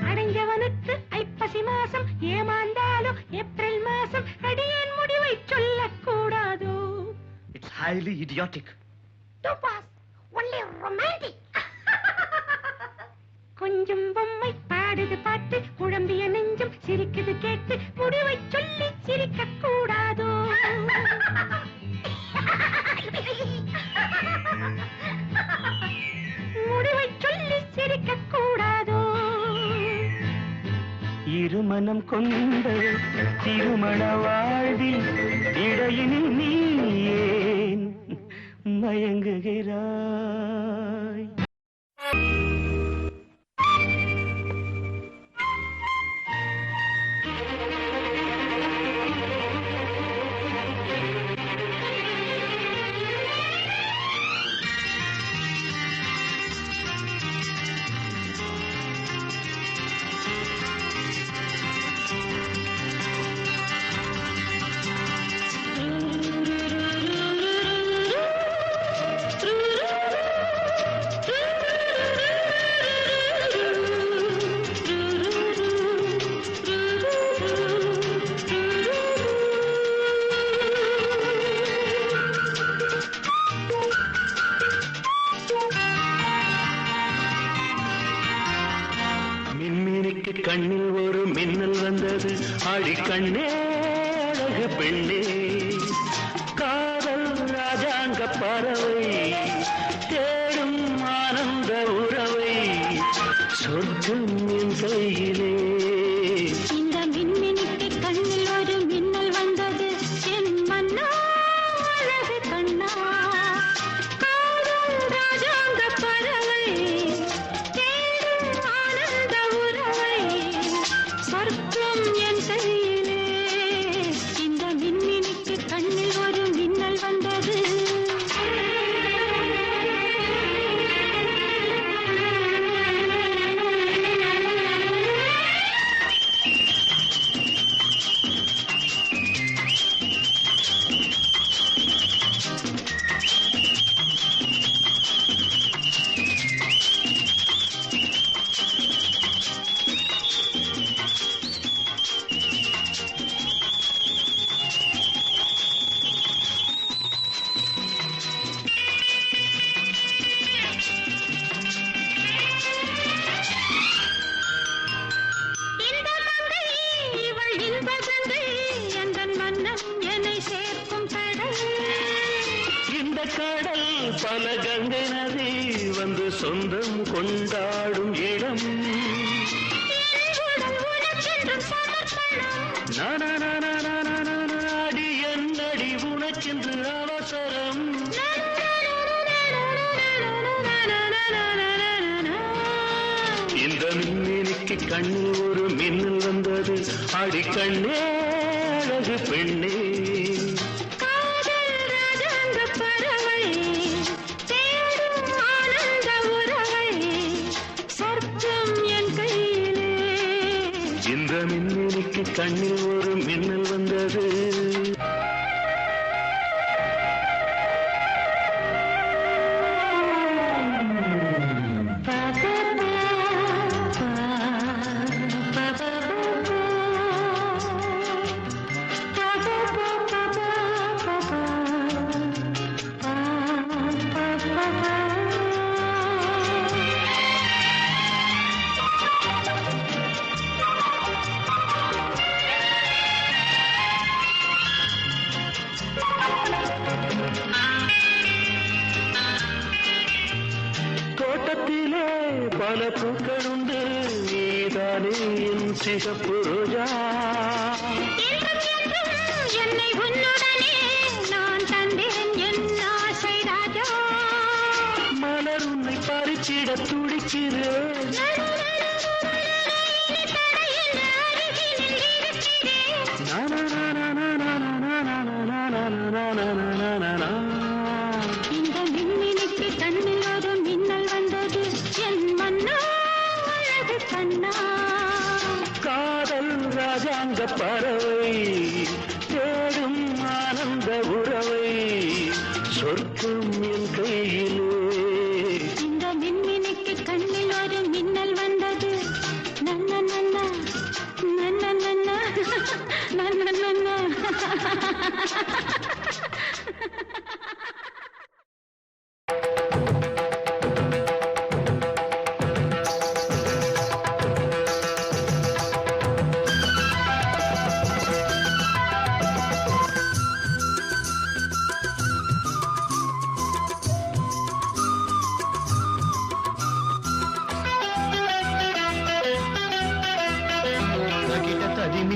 அடைஞ்சவனுக்கு ஐப்பசி மாசம் ஏமாந்தாலும் ஏப்ரல் மாசம் அடியேன் முடிவை சொல்லக்கூடாதோ? It's highly idiotic. Tupas, only romantic. கொஞ்சம் பொம்மை பாடுது பாட்டு குழம்பிய நெஞ்சம் சிரிக்குது கேட்டு முடிவை சொல்லி சிரிக்க கூடாதோ? முடிவை சொல்லி சிரிக்க கூடாதோ? இருமனம் கொண்ட திருமண வாழ்வில் இடையினில் நீ ஏன் மயங்குகிறாய்? ஆடிக்கண்ணே அழகு பெண்ணே காதல் ராஜாங்க பறவை தேடும் ஆனந்த உறவை சொர்க்கம் என் கையிலே இந்த மின்மினிக்கு கண்ணில் ஒரு மின்னல் வந்தது என் மன்னா அழகு கண்ணா காதல் ராஜாங்க பறவை தேடும் ஆனந்த உறவை சொர்க்கம் என் கையிலே இந்த மின்மினிக்கு கண்ணில் ஒரு மின்னல் வந்தது பல கங்கை நதி வந்து சொந்தம் கொண்டாடும் இடம் நாடி என்னடி உனக்கென்று அவசரம் இந்த மின்னினிக்கு கண்ணில் ஒரு மின்னல் வந்தது அடிக்கண்ணே அழகு பெண்ணே இந்த மின்னினிக்கு கண்ணில் ஒரு மின்னல் வந்தது தோட்டத்திலே பல பூக்களுண்டு நீதானே என் சிகப்பு ரோஜா என்னை உன்னுடனே நான் தந்தேன் என் ஆசை ராஜா மலர் உன்னை பறிச்சிட துடிக்கிறேன் இந்த மின்னினிக்கு கண்ணில் ஒரு மின்னல் வந்தது என் மன்னா அழகு கண்ணா காதல் ராஜாங்க பறவை தேடும் ஆனந்த உறவை சொர்க்கம் என் கையிலே இந்த மின்மினிக்கு கண்ணில் ஒரு மின்னல் வந்தது நன்ன நன்ன நன்ன நன்ன நன்ன நன்ன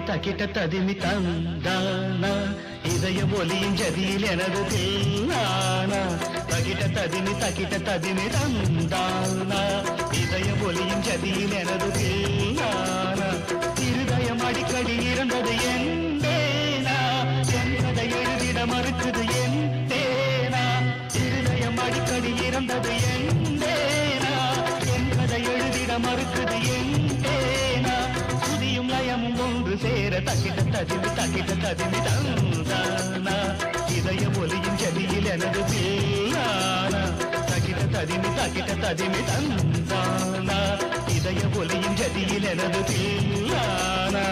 தக்கிட்ட ததிமி தந்தானா இதய ஒலியின் ஜதியில் எனது தேனானா தக்கிட்ட ததிமி தந்தானா இதய ஒலியின் ஜதியில் எனது தேனானா இருதயம் அடிக்கடி இருந்தது என் தேனா என்பதை எழுதிட மறுக்குது என் தேனா இருதயம் அடிக்கடி இருந்தது என் தேனா என்பதை எழுதிட மறுக்குது என் தேனா சுதியும் லயமும் ஒன்று சேர தக்கிட்ட ததிமி தந்தானா இதய ஒலியின் ஜதியில் எனது தேனானா தக்கிட்ட ததிமி தந்தானா இதய ஒலியின் ஜதியில் எனது தேனானா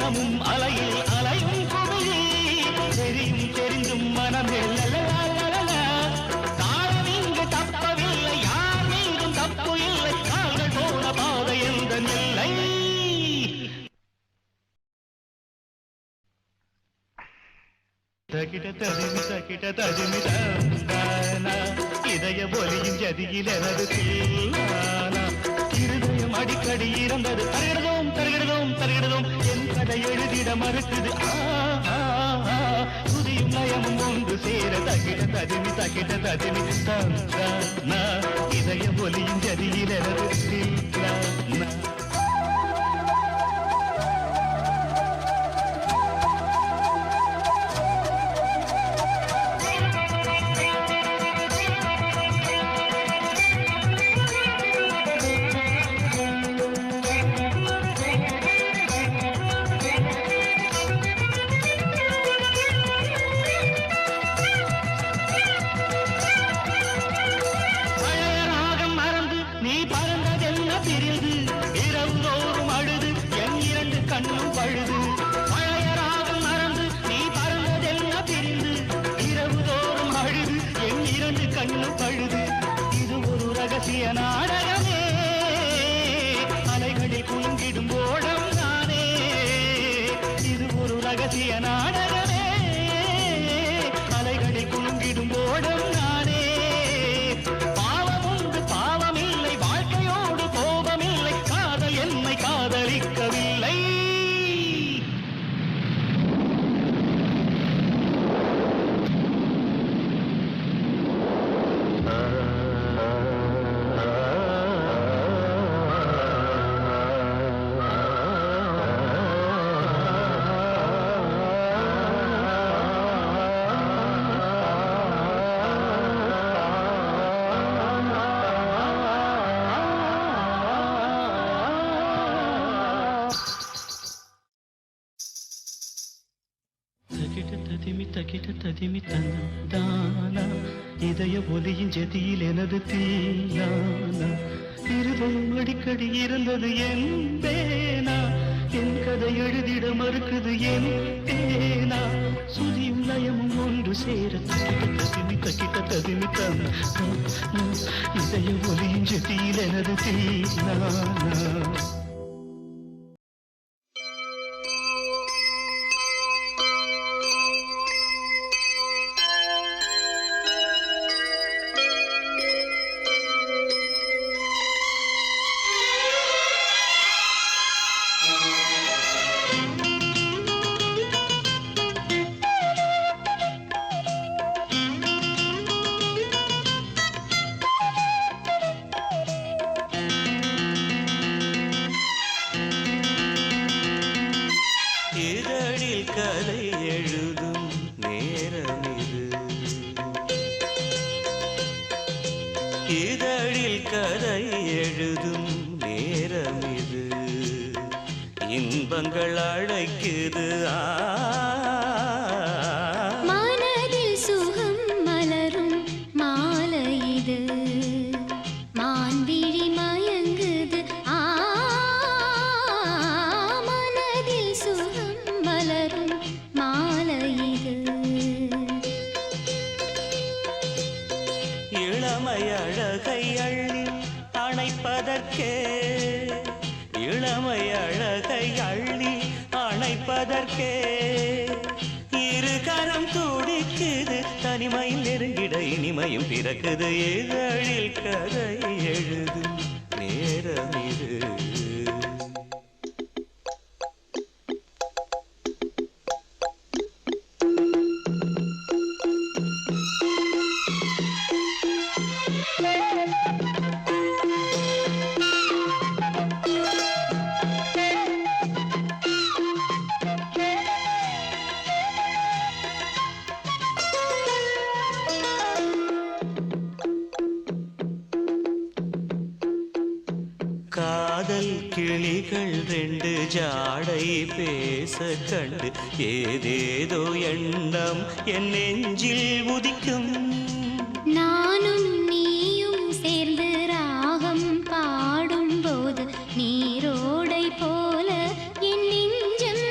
தினமும் அலையில் அலையும் குமிழி தெரியும் தெரிந்தும் மனமே தாழம் இங்கு தப்பவில்லை யார் மீதும் தப்பு இல்லை கால்கள் போன பாதை எந்த நிலை தகிட ததிமி தந்தானா இதய ஒலியின் ஜதியில் எனது தீலானா இருதயம் அடிக்கடி இருந்தது தருகிறதும் என் கதை எழுதிட மறுக்குது புதியும் நயமும் ஒன்று சேர தகிட ததிமி தந்தானா இதய ஒலியின் ஜதியில் எனது தீலானா நாடகமே அலைகளில் குலுங்கிடும் ஓடம் நானே இது ஒரு ரகசிய நாடகமே அலைகளில் குலுங்கிடும் ஓடம் நானே பாவம் உண்டு பாவமில்லை வாழ்க்கையோடு கோபமில்லை காதல் என்னை காதலிக்கவில்லை தகிட ததிமி தந்தானா இதய ஒலியின் ஜதியில் எனது தீலானா இருதயம் அடிக்கடி இருந்தது என் பேனா என் கதை எழுதிட மறுக்குது என் பேனா சுதியும் லயமும் ஒன்று சேர தகிட ததிமி தந்தானா இதய ஒலியின் ஜதியில் எனது தீலானா கதை எழுதும் நேரம் இது இதழில் கதை எழுதும் நேரம் இது இன்பங்கள் அழைக்குது மனதில் சுகம் மலரும் மாலை இது மான்விழி மயங்குது மனதில் சுகம் மலரும் மாலை இது இளமை அழகை அள்ளி அணைப்பதற்கே இளமை அழகை அள்ளி அணைப்பதற்கே இரு கரம் துடிக்குது தனிமையில் நெருங்கிட இனிமையும் பிறக்குது இதழில் கதை எழுதும் நேரம் இது காதல் கிளிகள் ரெண்டு ஜாடை பேச கண்டு ஏதேதோ எண்ணம் என் நெஞ்சில் உதிக்கும் நானும் நீயும் சேர்ந்து ராகம் பாடும் போது நீரோடை போல என் நெஞ்சம்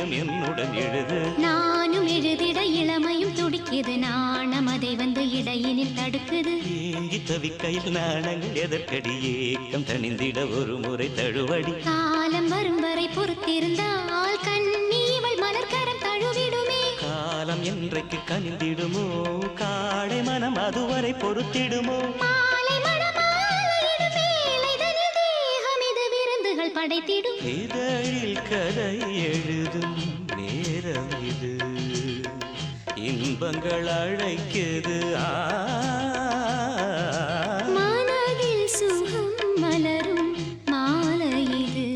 கடிதம் என்னுடன் எழுது. நானும் எழுதிட இளமையும் துடிக்குது, நாணம் அதை வந்து இடையினில் தடுக்குது. ஏங்கி தவிக்கையில் நாணங்கள் எதற்கடி, ஏக்கம் தணிந்திட ஒரு முறை தழுவடி. காலம் வரும் வரை பொறுத்திருந்தால் கண்ணி இவள் மலர்கரம் தழுவிடுமே. காலம் என்றைக்கு கனிந்திடுமோ, காடை மனம் அதுவரை பொறுத்திடுமோ. மாலை மணமாலையிடும் வேளைதனில் தேகம் இது விருந்துகள் படைத்திடும். இதழில் கதை எழுதும் நேரம் இது, இன்பங்கள் அழைக்குது. மனதில் சுகம் மலரும் மாலை இது.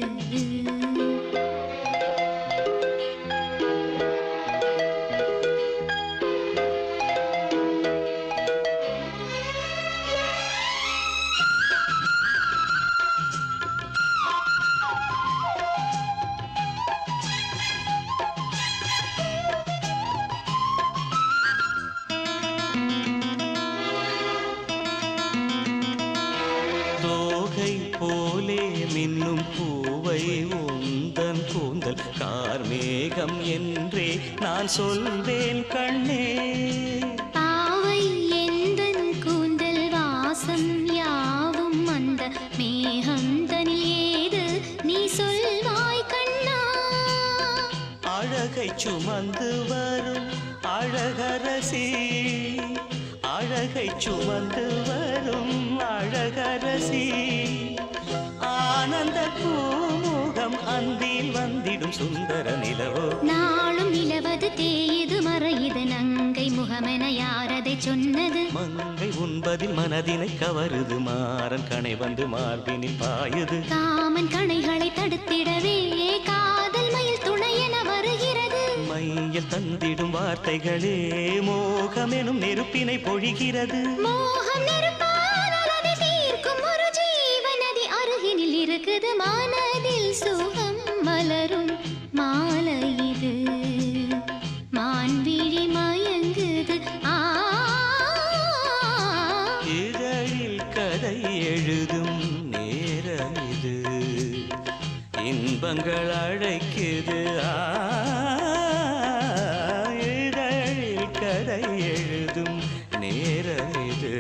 தோகை போலே மின்னும் பூவை உந்தன் கூந்தல் கார்மேகம் என்றே நான் சொல்வேன் கண்ணே. பாவை எந்தன் கூந்தல் வாசம் யாவும் அந்த மேகந்தனில் ஏது நீ சொல்வாய் கண்ணா. அழகை சுமந்து வரும் அழகரசி, அழகை சுமந்து வரும் அழகரசி. ஆனந்த பூமுகம் அந்தில் வந்திடும் சுந்தர நிலவோ. நாளும் நிலவது தேயுது மறையுது, நங்கை முகமென யாரதை சொன்னது. மங்கை உண்பதில் மனதினை கவருது, மாறன் கணை வந்து மார்பினில் பாயுது. காமன் கணைகளை தடுத்திடவே காதல் மயில் துணை என வருகிறது. மையில் தந்திடும் வார்த்தைகளே மோகமெனும் நெருப்பினை பொழிகிறது. மோகம் நெருப்பானால் அதை தீர்க்கும் ஒரு ஜீவநதி அருகினில் இருக்குது. மனதில் சுகம் மலரும் மாலை இது, மான்விழி மயங்குது. இதழில் கதை எழுதும் நேரம் இது, இன்பங்கள் அழைக்குது. இதழில் கதை எழுதும் நேரம் இது.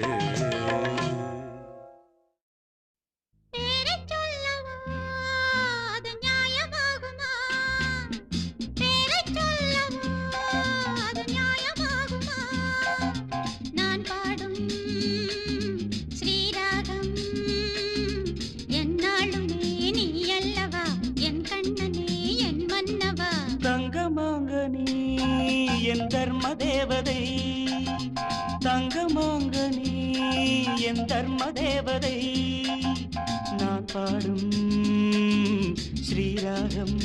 பேரைச் சொல்லவா அது நியாயமாகுமா? பேரைச் சொல்லவா அது நியாயமாகுமா? நான் பாடும் ஸ்ரீராகம் என்னாலுமே நீ அல்லவா, என் கண்ணனே என் மன்னவா. தங்கமாங்க நீ என் தர்ம தேவதை, தங்கமாங்க நீ என் தர்ம தேவதை. நான் பாடும் ஸ்ரீராகம்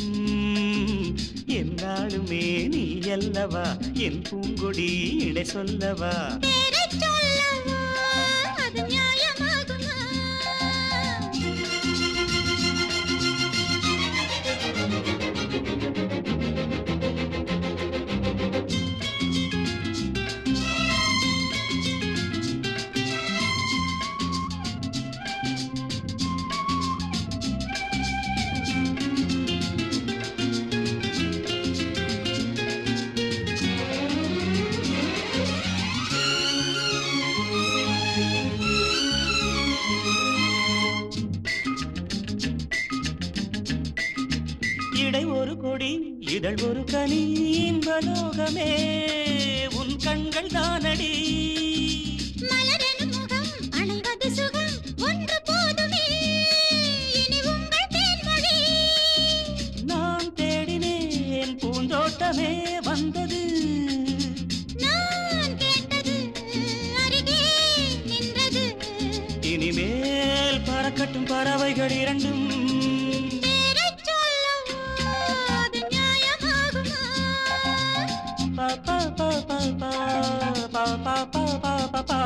என்னாலுமே நீ அல்லவா, என் பூங்கொடி இடை சொல்லவா. பேரைச் சொல்லவா அது நியாயமாகுமா? இடை ஒரு கொடி இதழ் ஒரு கனி, இன்பலோகமே உன் கண்கள் தானடி. மலரெனும் முகம் அணைவது சுகம் ஒன்று போதுமே, இனி உங்கள் தேன்மொழி. நான் தேடினேன் பூந்தோட்டமே வந்தது, நான் கேட்டது அருகே நின்றது. இனிமேல் பறக்கட்டும் பறவைகள் இரண்டும். பேரைச் சொல்லவா அது நியாயமாகுமா? பா பா பா பா பா பா பா பா பா பா பா.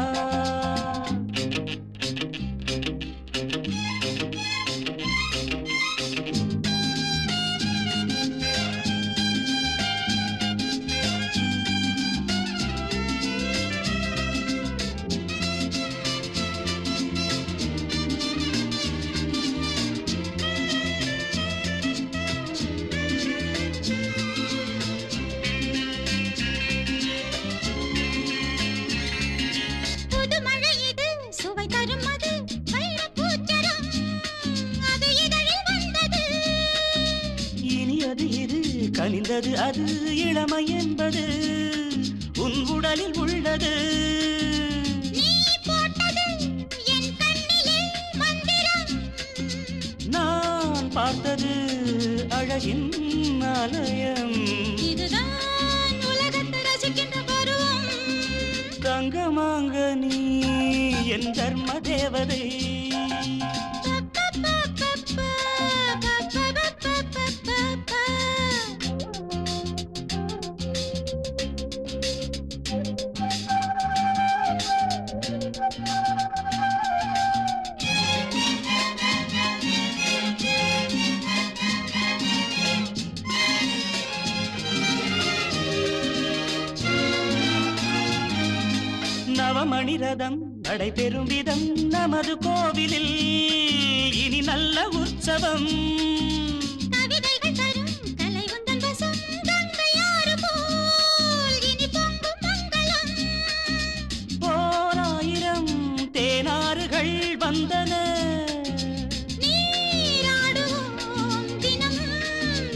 கனிந்தது அது இளமை என்பது உன் உடலில் உள்ளது. நீ போட்டது என் கண்ணிலே மந்திரம். நான் பார்த்தது அழகின் ஆலயம். இதுதான் உலகத்தை ரசிக்கின்ற பருவம். தங்கமாங்க நீ என் தர்ம தேவதை. நவமணி ரதம் நடைபெறும் விதம் நமது கோவிலில் இனி நல்ல உற்சவம். கவிதைகள் தரும் கலை உந்தன் வசம். கங்கையாறு போல் இனி பொங்கும் மங்களம். ஓராயிரம் தேனாறுகள் வந்தன. நீராடுவோம் தினம்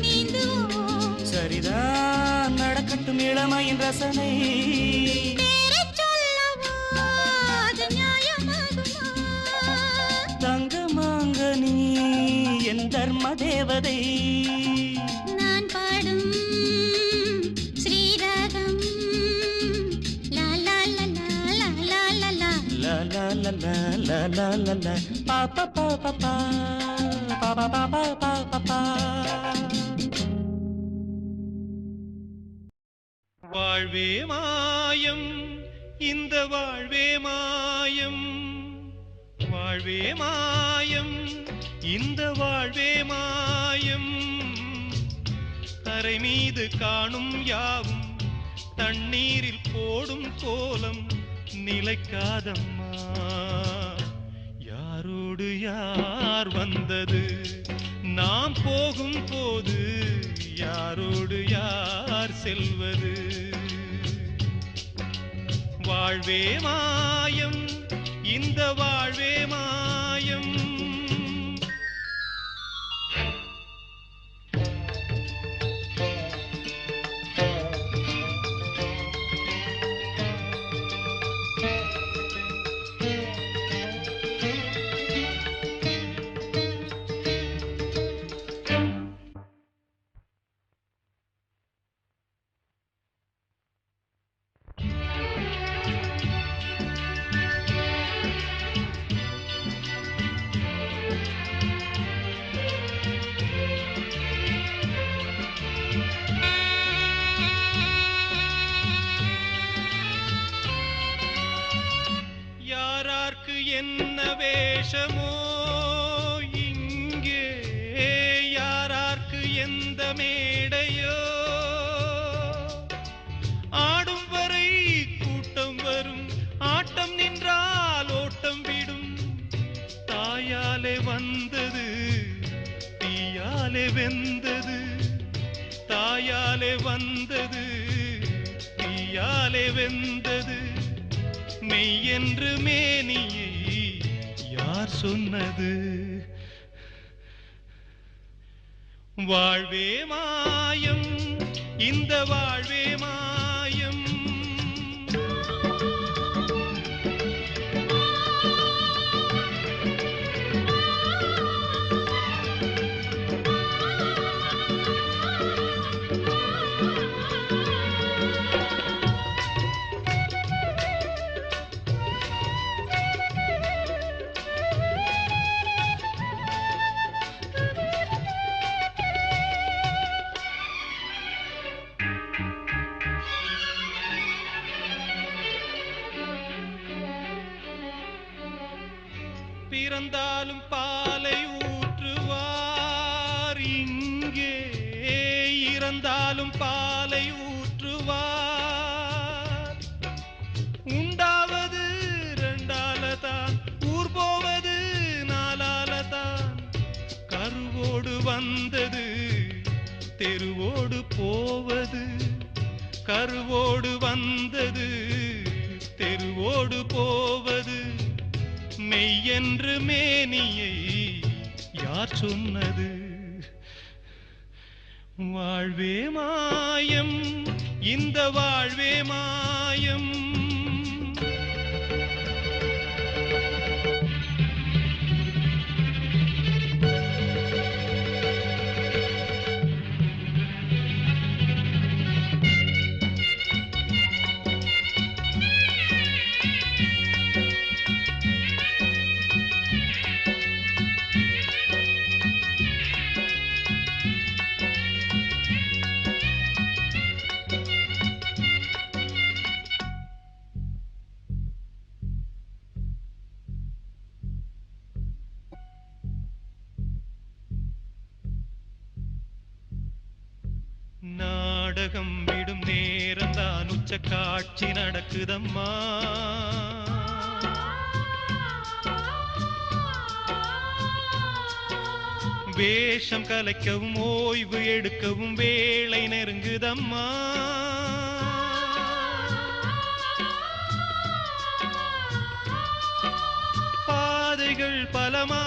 நீந்துவோம். சரிதான் நடக்கட்டும் இளமையின் ரசனை. பேரைச் சொல்லவோ அது நியாயமாகுமா? தங்கமாங்க நீ என் தர்ம தேவதை. நான் பாடும் ஸ்ரீராகம். லா லா லா லா லா லா லா. லா லா லா லா லா லா லா லா. பா பா பா பா பா. பா பா பா பா பா பா பா. வாழ்வே மாயம் இந்த வாழ்வே மாயம். வாழ்வே மாயம் இந்த வாழ்வே மாயம். தரை மீது காணும் யாவும் தண்ணீரில் போடும் கோலம் நிலைக்காதம்மா. யாரோடு யார் வந்தது நாம் போகும் போது யாரோடு யார் செல்வது. வாழ்வே மாயம் இந்த வாழ்வே மாயம். என்ன வேஷமோ இங்கே யாரார்க்கு எந்த மேடையோ. ஆடும் வரை கூட்டம் வரும் ஆட்டம் நின்றால் ஓட்டம் விடும். தாயாலே வந்தது தீயாலே வெந்தது. தாயாலே வந்தது தீயாலே வெந்தது. மெய் என்று மேனியை யார் சொன்னது. வாழ்வே மாயம் இந்த வாழ்வே மாயம். பிறந்தாலும் பாலை ஊற்றுவார் இங்கே. இறந்தாலும் பாலை ஊற்றுவார். உண்டாவது ரெண்டாலதான் ஊர் போவது நாலாலதான். கருவோடு வந்தது தெருவோடு போவது. கருவோடு வந்தது தெருவோடு போவது. மெய் என்று மேனியை யார் சொன்னது. வாழ்வே மாயம் இந்த வாழ்வே மாயம் நாடகம் விடும் நேரம்தான் உச்ச காட்சி நடக்குதம்மா வேஷம் கலைக்கவும் ஓய்வு எடுக்கவும் வேளை நெருங்குதம்மா பாதைகள் பலமா